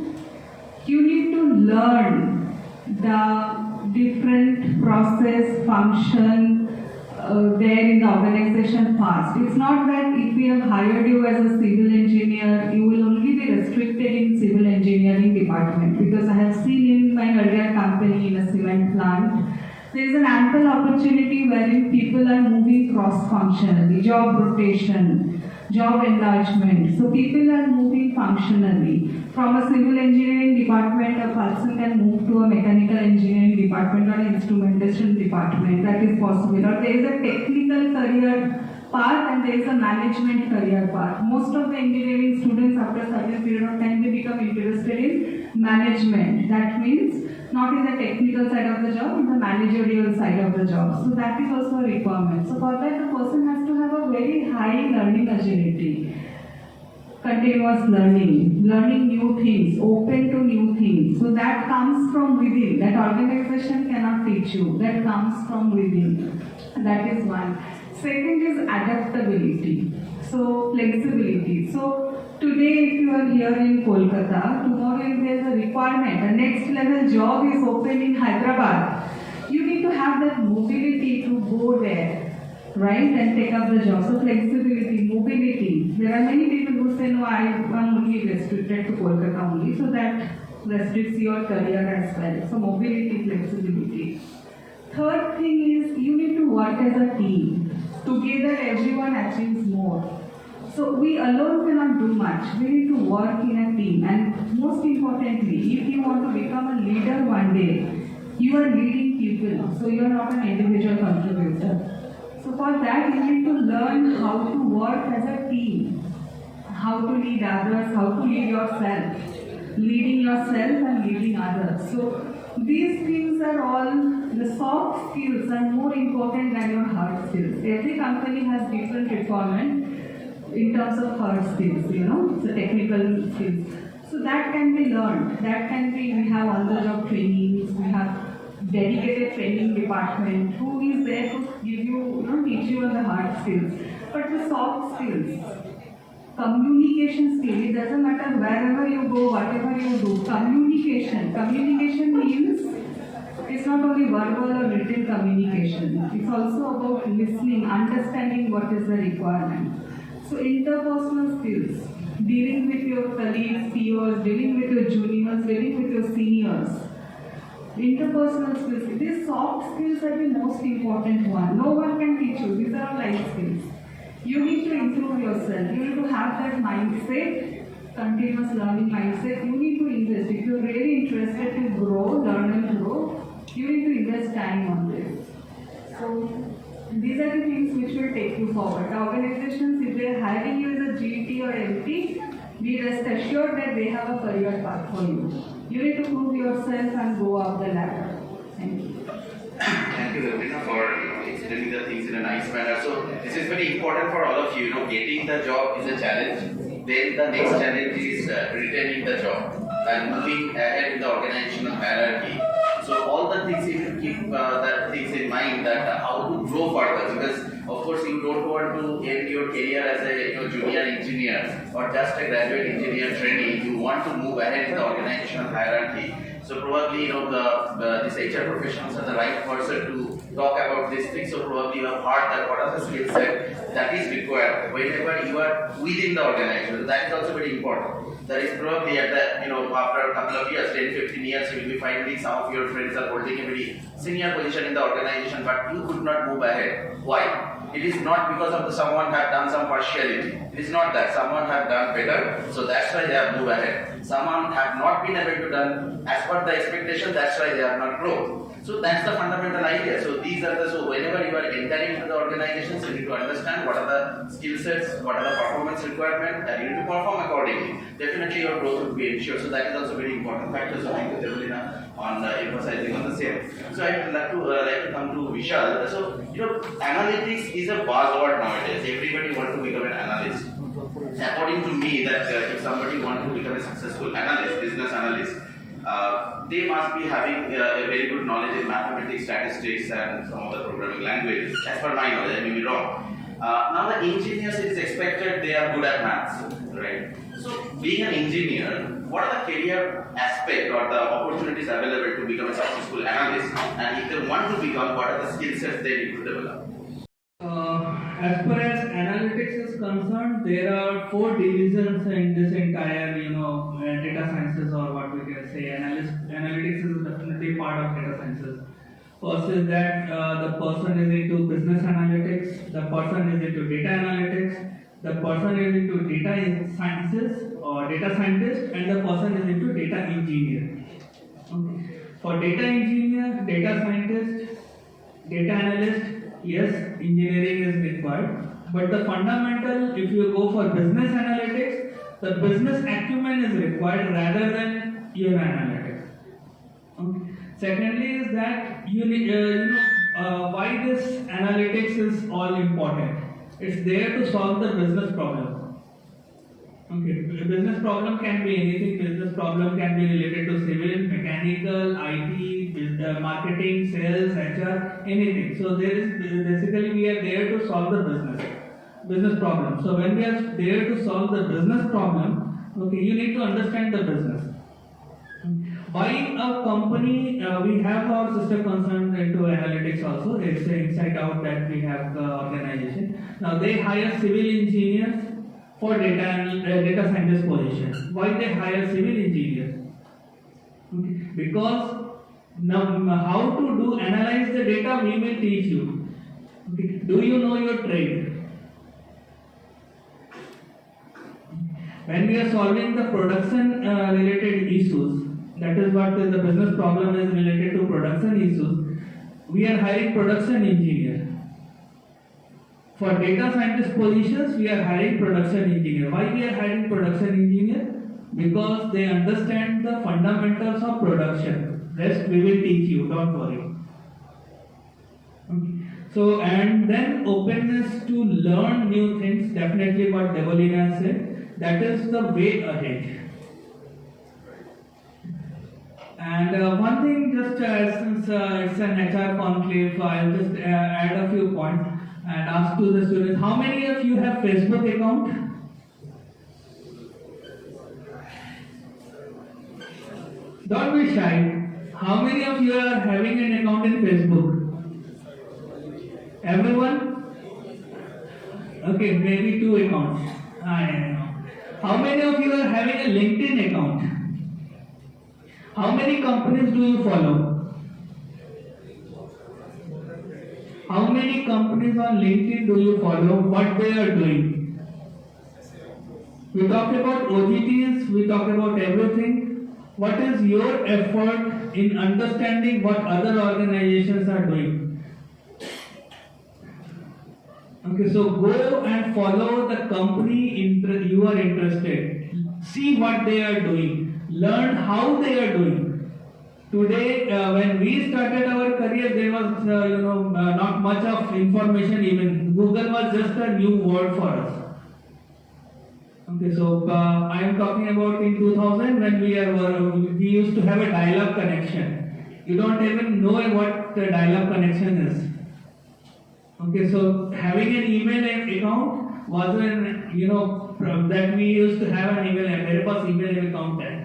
You need to learn the different process, function, there in the organization past. It's not that if we have hired you as a civil engineer, you will only be restricted in civil engineering department, because I have seen in my earlier company in a cement plant, there is an ample opportunity wherein people are moving cross-functionally, job rotation, job enlargement. So people are moving functionally. From a civil engineering department, a person can move to a mechanical engineering department or an instrumentation department. That is possible. Or there is a technical career path and there is a management career path. Most of the engineering students after a certain period of time, they become interested in management. That means not in the technical side of the job, in the managerial side of the job. So that is also a requirement. So for that, the person has to have a very high learning agility, continuous learning, learning new things, open to new things. So that comes from within. That organization cannot teach you. That comes from within. That is one. Second is adaptability. So flexibility. So today if you are here in Kolkata, tomorrow if there is a requirement, a next level job is open in Hyderabad, you need to have that mobility to go there, right, and take up the job. So flexibility, mobility. There are many people who say, no, I am only restricted to Kolkata only, so that restricts your career as well. So mobility, flexibility. Third thing is you need to work as a team. Together everyone achieves more. So we alone cannot do much. We need to work in a team. And most importantly, if you want to become a leader one day, you are leading people. So you are not an individual contributor. So for that, you need to learn how to work as a team. How to lead others, how to lead yourself. Leading yourself and leading others. So these things are all, the soft skills are more important than your hard skills. Every company has different requirement in terms of hard skills, so technical skills. So that can be learned. That can be, we have on-the-job trainings, we have dedicated training department who is there to give you, teach you on the hard skills. But the soft skills, communication skill, it doesn't matter wherever you go, whatever you do, communication. Communication means it's not only verbal or written communication. It's also about listening, understanding what is the requirement. So interpersonal skills, dealing with your colleagues, peers, dealing with your juniors, dealing with your seniors. Interpersonal skills, these soft skills are the most important one. No one can teach you. These are all life skills. You need to improve yourself. You need to have that mindset, continuous learning mindset. You need to invest. If you're really interested to grow, learn and grow, you need to invest time on this. So these are the things which will take you forward. The organizations, if they are hiring you as a GT or MT, be rest assured that they have a career path for you. You need to prove yourself and go up the ladder. Thank you. Thank you, Vivekananda, for explaining the things in a nice manner. So this is very important for all of you. Getting the job is a challenge. Then the next challenge is retaining the job and moving ahead in the organizational hierarchy. So all the things you should keep that things in mind, that how to grow further, because of course you don't want to end your career as a junior engineer or just a graduate engineer trainee. You want to move ahead in the organizational hierarchy. So probably these HR professionals are the right person to talk about this thing. So probably you have heard that what are the skill set that is required whenever you are within the organization. That is also very important. That is probably at the after a couple of years, 10-15 years, you will be finding some of your friends are holding a very senior position in the organization, but you could not move ahead. Why? It is not because of someone have done some partiality. It is not that someone have done better, so that's why they have moved ahead. Someone have not been able to done as per the expectation, that's why they have not grown. So that's the fundamental idea. So these are so whenever you are entering into the organizations, you need to understand what are the skill sets, what are the performance requirements, and you need to perform accordingly. Definitely your growth will be ensured. So that is also very important factor. So thank you, Vivekananda, on emphasizing on the same. So I would like to come to Vishal. So analytics is a buzzword nowadays. Everybody wants to become an analyst. According to me, that if somebody wants to become a successful analyst, business analyst, they must be having a very good knowledge in mathematics, statistics, and some of the programming languages. As per my knowledge, I may be wrong. Now the engineers, it is expected they are good at maths, right? So being an engineer, what are the career aspect or the opportunities available to become a successful analyst? And if they want to become, what are the skill sets they need to develop? as far as analytics is concerned, there are 4 divisions in this entire, data sciences, or what we can say. Analytics is definitely part of data sciences. First is that the person is into business analytics, the person is into data analytics, the person is into data sciences or data scientist, and the person is into data engineer. Okay. For data engineer, data scientist, data analyst, yes, engineering is required. But the fundamental, if you go for business analytics, the business acumen is required rather than your analytics. Okay. Secondly is that you need, why this analytics is all important. It's there to solve the business problem. Okay, a business problem can be anything. Business problem can be related to civil, mechanical, IT, marketing, sales, HR, anything. So there is basically we are there to solve the business problem. So when we are there to solve the business problem, okay, you need to understand the business. Why a company, we have our sister concern into analytics also. It's inside out that we have the organization. Now they hire civil engineers for data scientist position. Why they hire civil engineers? Okay. Because now how to analyze the data we will teach you. Okay. Do you know your trade? When we are solving the production related issues, that is what the business problem is related to production issues, we are hiring production engineer. For data scientist positions, we are hiring production engineer. Why we are hiring production engineer? Because they understand the fundamentals of production. Rest we will teach you, don't worry. Okay. So, and then openness to learn new things, definitely what Devolina said, that is the way ahead. And one thing, just since it's an HR conclave, I'll just add a few points and ask to the students, how many of you have Facebook account? Don't be shy. How many of you are having an account in Facebook? Everyone? Okay, maybe 2 accounts. I know. How many of you are having a LinkedIn account? How many companies do you follow? How many companies on LinkedIn do you follow? What they are doing? We talk about OGTs, we talk about everything. What is your effort in understanding what other organizations are doing? Okay, so go and follow the company you are interested. See what they are doing. Learn how they are doing. Today, when we started our career, there was not much of information. Even Google was just a new word for us. Okay, so I am talking about in 2000 when we used to have a dial-up connection. You don't even know what the dial-up connection is. Okay, so having an email account was that we used to have an email. There was email account there.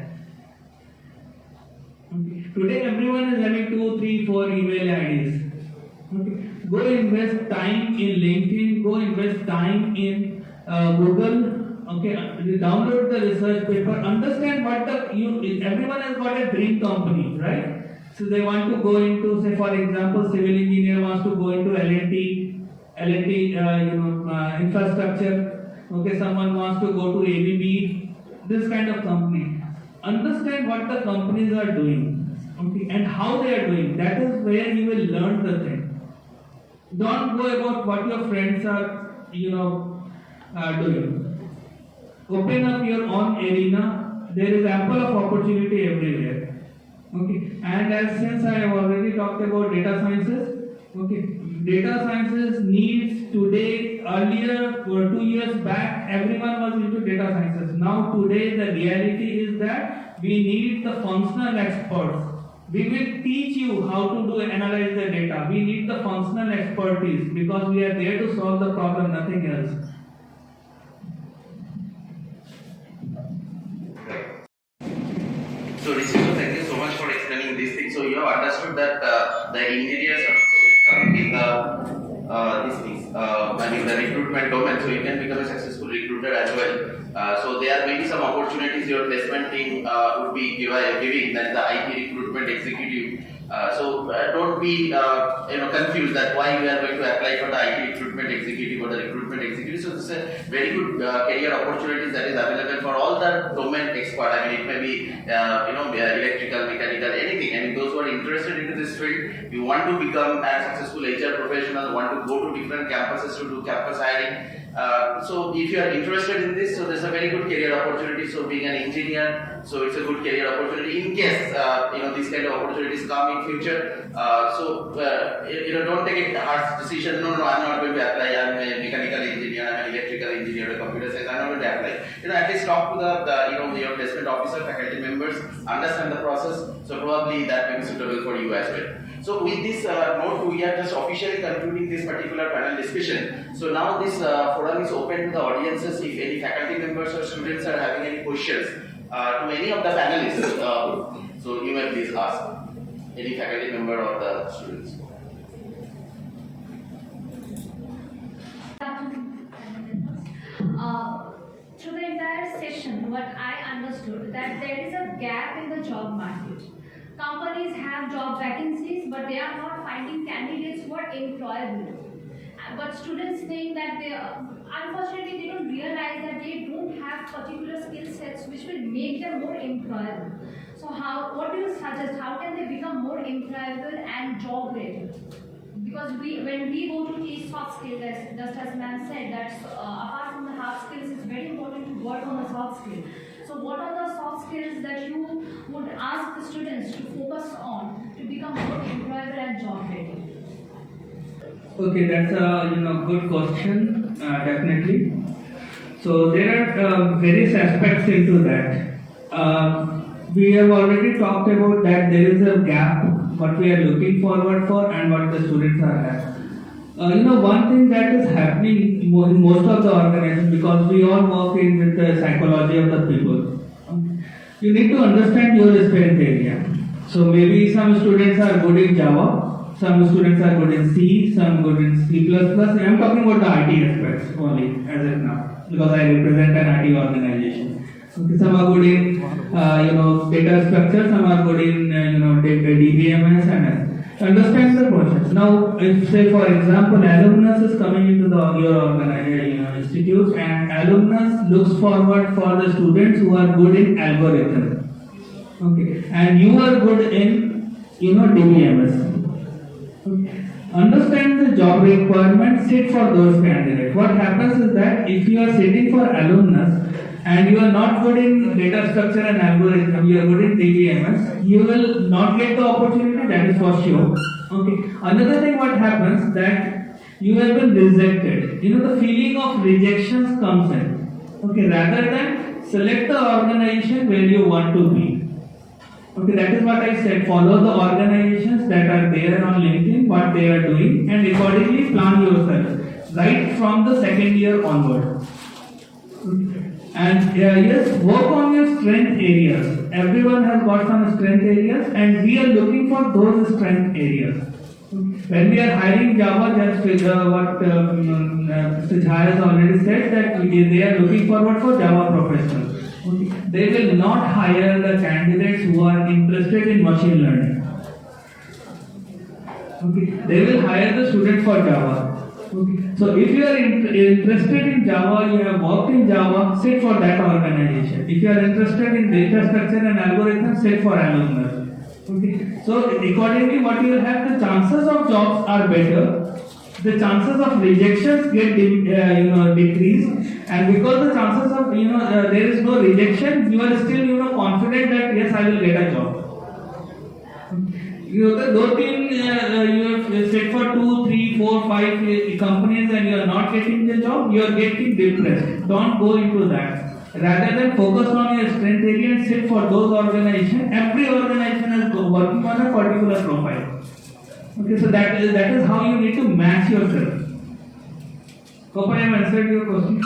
Okay. Today everyone is having 2, 3, 4 email IDs. Okay. Go invest time in LinkedIn. Go invest time in Google. Okay. Download the research paper. Understand what everyone has got a dream company, right? So they want to go into, say for example, civil engineer wants to go into L&T, infrastructure. Okay. Someone wants to go to ABB. This kind of company. Understand what the companies are doing, okay, and how they are doing. That is where you will learn the thing. Don't go about what your friends are, doing. Open up your own arena. There is ample of opportunity everywhere. Okay, and since I have already talked about data sciences, okay, data sciences needs today. Earlier, 2 years back, everyone was into data sciences. Now today, the reality is that we need the functional experts. We will teach you how to analyze the data. We need the functional expertise because we are there to solve the problem, nothing else. So, Rishika, thank you so much for explaining these things. So, you have understood that the engineers are also welcome in these things. the recruitment domain, so you can become a successful recruiter as well. So there may be some opportunities your placement team would be giving, that is the IT recruitment executive. Don't be confused that why you are going to apply for the IT recruitment executive or the recruitment executive. So this is a very good career opportunities that is available for all the domain expert. I mean, it may be electrical, mechanical, anything. I mean, those who are interested into this field, you want to become a successful HR professional, want to go to different campuses to do campus hiring. So if you are interested in this, so there's a very good career opportunity. So being an engineer, so it's a good career opportunity in case these kind of opportunities come in future. Don't take a harsh decision. No, I'm not going to apply. I'm a mechanical engineer, I'm an electrical engineer, a computer science. I'm not going to apply. At least talk to your placement officer, faculty members, understand the process. So probably that may be suitable for you as well. So with this note, we are just officially concluding this particular panel discussion. So now this forum is open to the audiences. If any faculty members or students are having any questions to any of the panelists, so you may please ask any faculty member or the students. Through the entire session, what I understood that there is a gap in the job market. Companies have job vacancies, but they are not finding candidates who are employable. But students think that unfortunately, they don't realize that they don't have particular skill sets which will make them more employable. So what do you suggest? How can they become more employable and job ready? Because when we go to teach soft skills, just as ma'am said, that apart from the hard skills, it's very important to work on the soft skills. So what are the soft skills that you would ask the students to focus on to become more employable and job ready? Okay, that's a good question, definitely. So there are various aspects into that. We have already talked about that there is a gap, what we are looking forward for and what the students are at. One thing that is happening in most of the organizations, because we all work with the psychology of the people, you need to understand your strength area. So maybe some students are good in Java, some students are good in C, some good in C++. I am talking about the IT aspects only as of now, because I represent an IT organization. Okay, some are good in data structure, some are good in DBMS and understand the process. Now, if say for example, alumnus is coming into your organization institute, and alumnus looks forward for the students who are good in algorithm. Okay, and you are good in DBMS. Okay. Understand the job requirement, sit for those candidates. What happens is that if you are sitting for alumnus and you are not good in data structure and algorithm, you are good in DBMS, you will not get the opportunity, that is for sure. Okay. Another thing what happens that you have been rejected. The feeling of rejections comes in. Okay, rather than select the organization where you want to be. Okay, that is what I said. Follow the organizations that are there on LinkedIn, what they are doing, and accordingly plan yourself. Right from the second year onward. And yes, work on your strength areas. Everyone has got some strength areas, and we are looking for those strength areas. When we are hiring Java, just what Mr. Jha has already said, that they are looking forward for Java professionals. Okay. They will not hire the candidates who are interested in machine learning. Okay. They will hire the student for Java. Okay. So if you are interested in Java, you have worked in Java, sit for that organization. If you are interested in data structure and algorithms, sit for alumnus. Okay. So accordingly, what you will have, the chances of jobs are better. The chances of rejections get decreased, and because the chances of there is no rejection, you are still confident that yes, I will get a job. You have set for 2, 3, 4, 5 companies and you are not getting the job, you are getting depressed. Don't go into that. Rather than focus on your strength area and sit for those organizations. Every organization is working on a particular profile. Okay, so that is how you need to match yourself. Hope I have answered your question.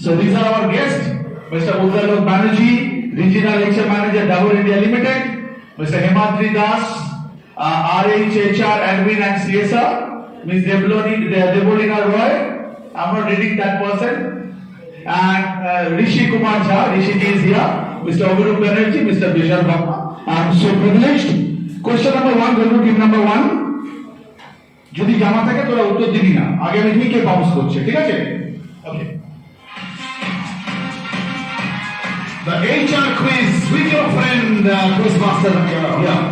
So these are our guests, Mr. Uddalok Banerjee, Regional HR Manager, Dabur India Limited, Mr. Himadri Das, RHHR Admin and CSR, Ms. Debolina Roy, I'm not reading that person, and Rishi Kumar Jha, Rishi ji is here, Mr. Avirup Banerjee, Mr. Vishal Bhakma. I'm so privileged. Question number 1, go to team number 1. যদি জানা থাকে তোরা উত্তর দিবি না, আগে আমি দেখি কে বাউন্স করছে, ঠিক আছে? ওকে। The HR quiz with your friend quiz master. Yeah.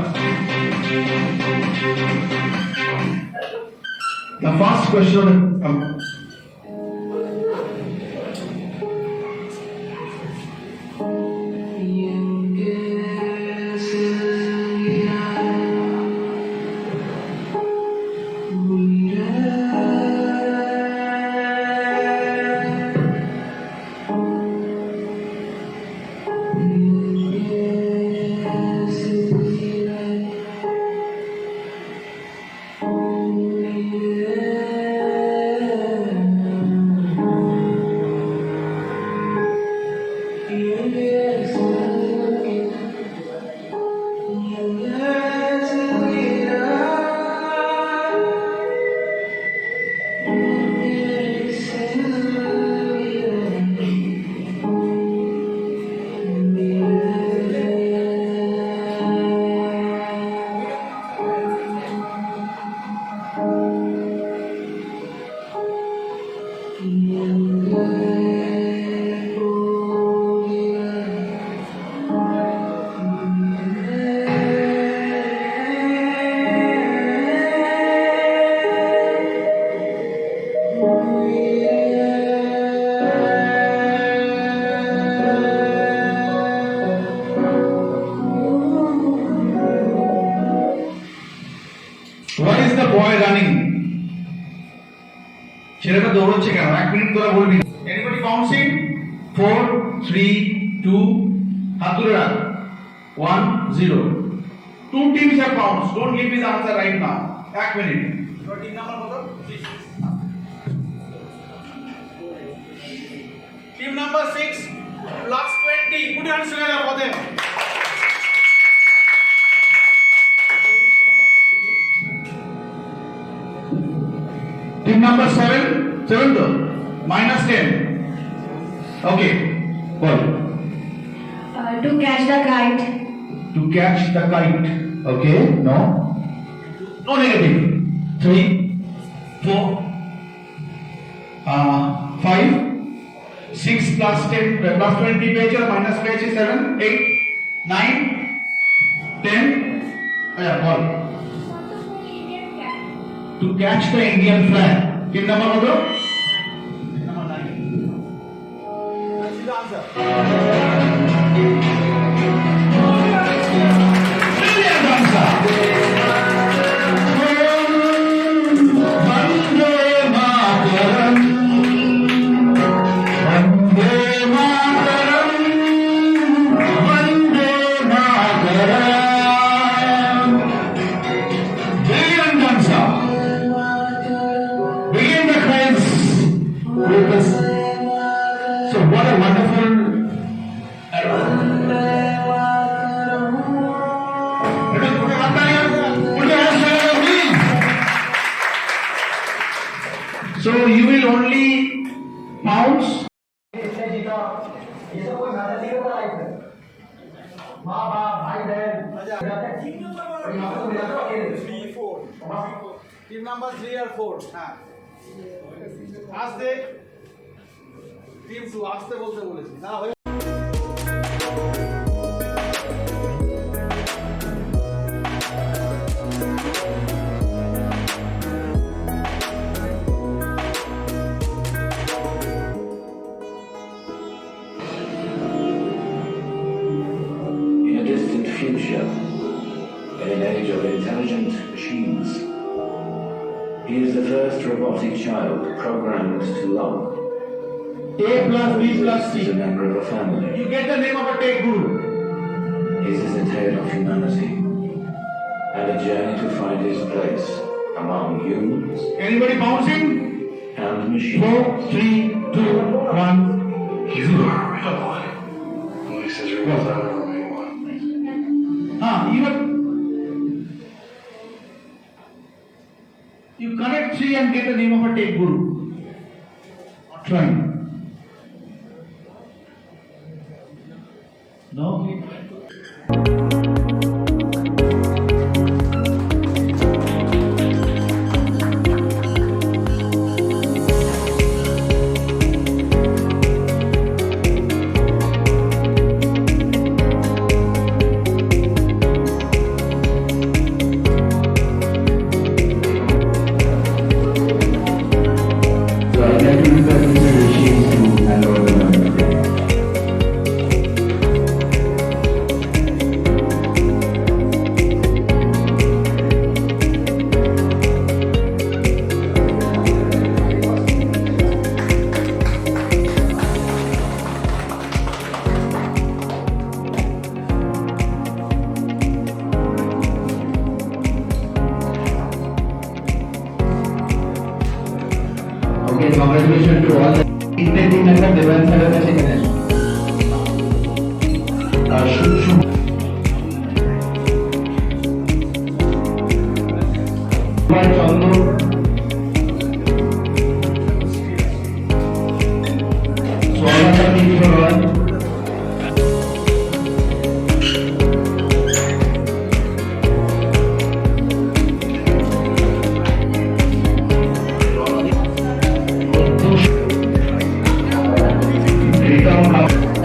The first question. Why is the boy running? ছেলেটা দৌড়চ্ছে কেন? 1 মিনিট তোরা বলবি। Anybody bouncing? 4, 3, 2, হাত তুলে রাখ। 1, 0. 2 teams have bounced. Don't give me the answer right now. 1 minute. Your team number কত? 6. Team number 6 plus 20. Put your hands together for them. Team number 7 though, minus 10. Okay, what? To catch the kite. To catch the kite. Okay, no. No negative. 3, 4, 5, 6 plus 10 plus 20 page minus page 7, 8, 9, 10. Oh yeah, ball. To catch the Indian flag. Team number what? Number 9. Let's see the answer. Brilliant answer. Vande Mataram. Vande Mataram. Vande Mataram. Brilliant answer. Begin the quiz with this. So what a wonderful So you will only pounce. Team number 3 or 4. আস্তে team 2 আস্তে বলতে বলেছি না হয়ে In a distant future, in an age of intelligent machines, he is the first robotic child programmed to love. A plus B plus C. He is a member of a family. You get the name of a tech guru. His is a tale of humanity and a journey to find his place among humans. Anybody bouncing? And machines. 4, 3, 2, 1. He's a real boy. Well, he says you're both out of me one. You connect three and get the name of a take guru. Try. No? So I'd like to request Mr. Rishi to hand over the mic. Okay, congratulations to all the intending member Devan sir and Ganesh. Chandu. Swami sir, Welcome.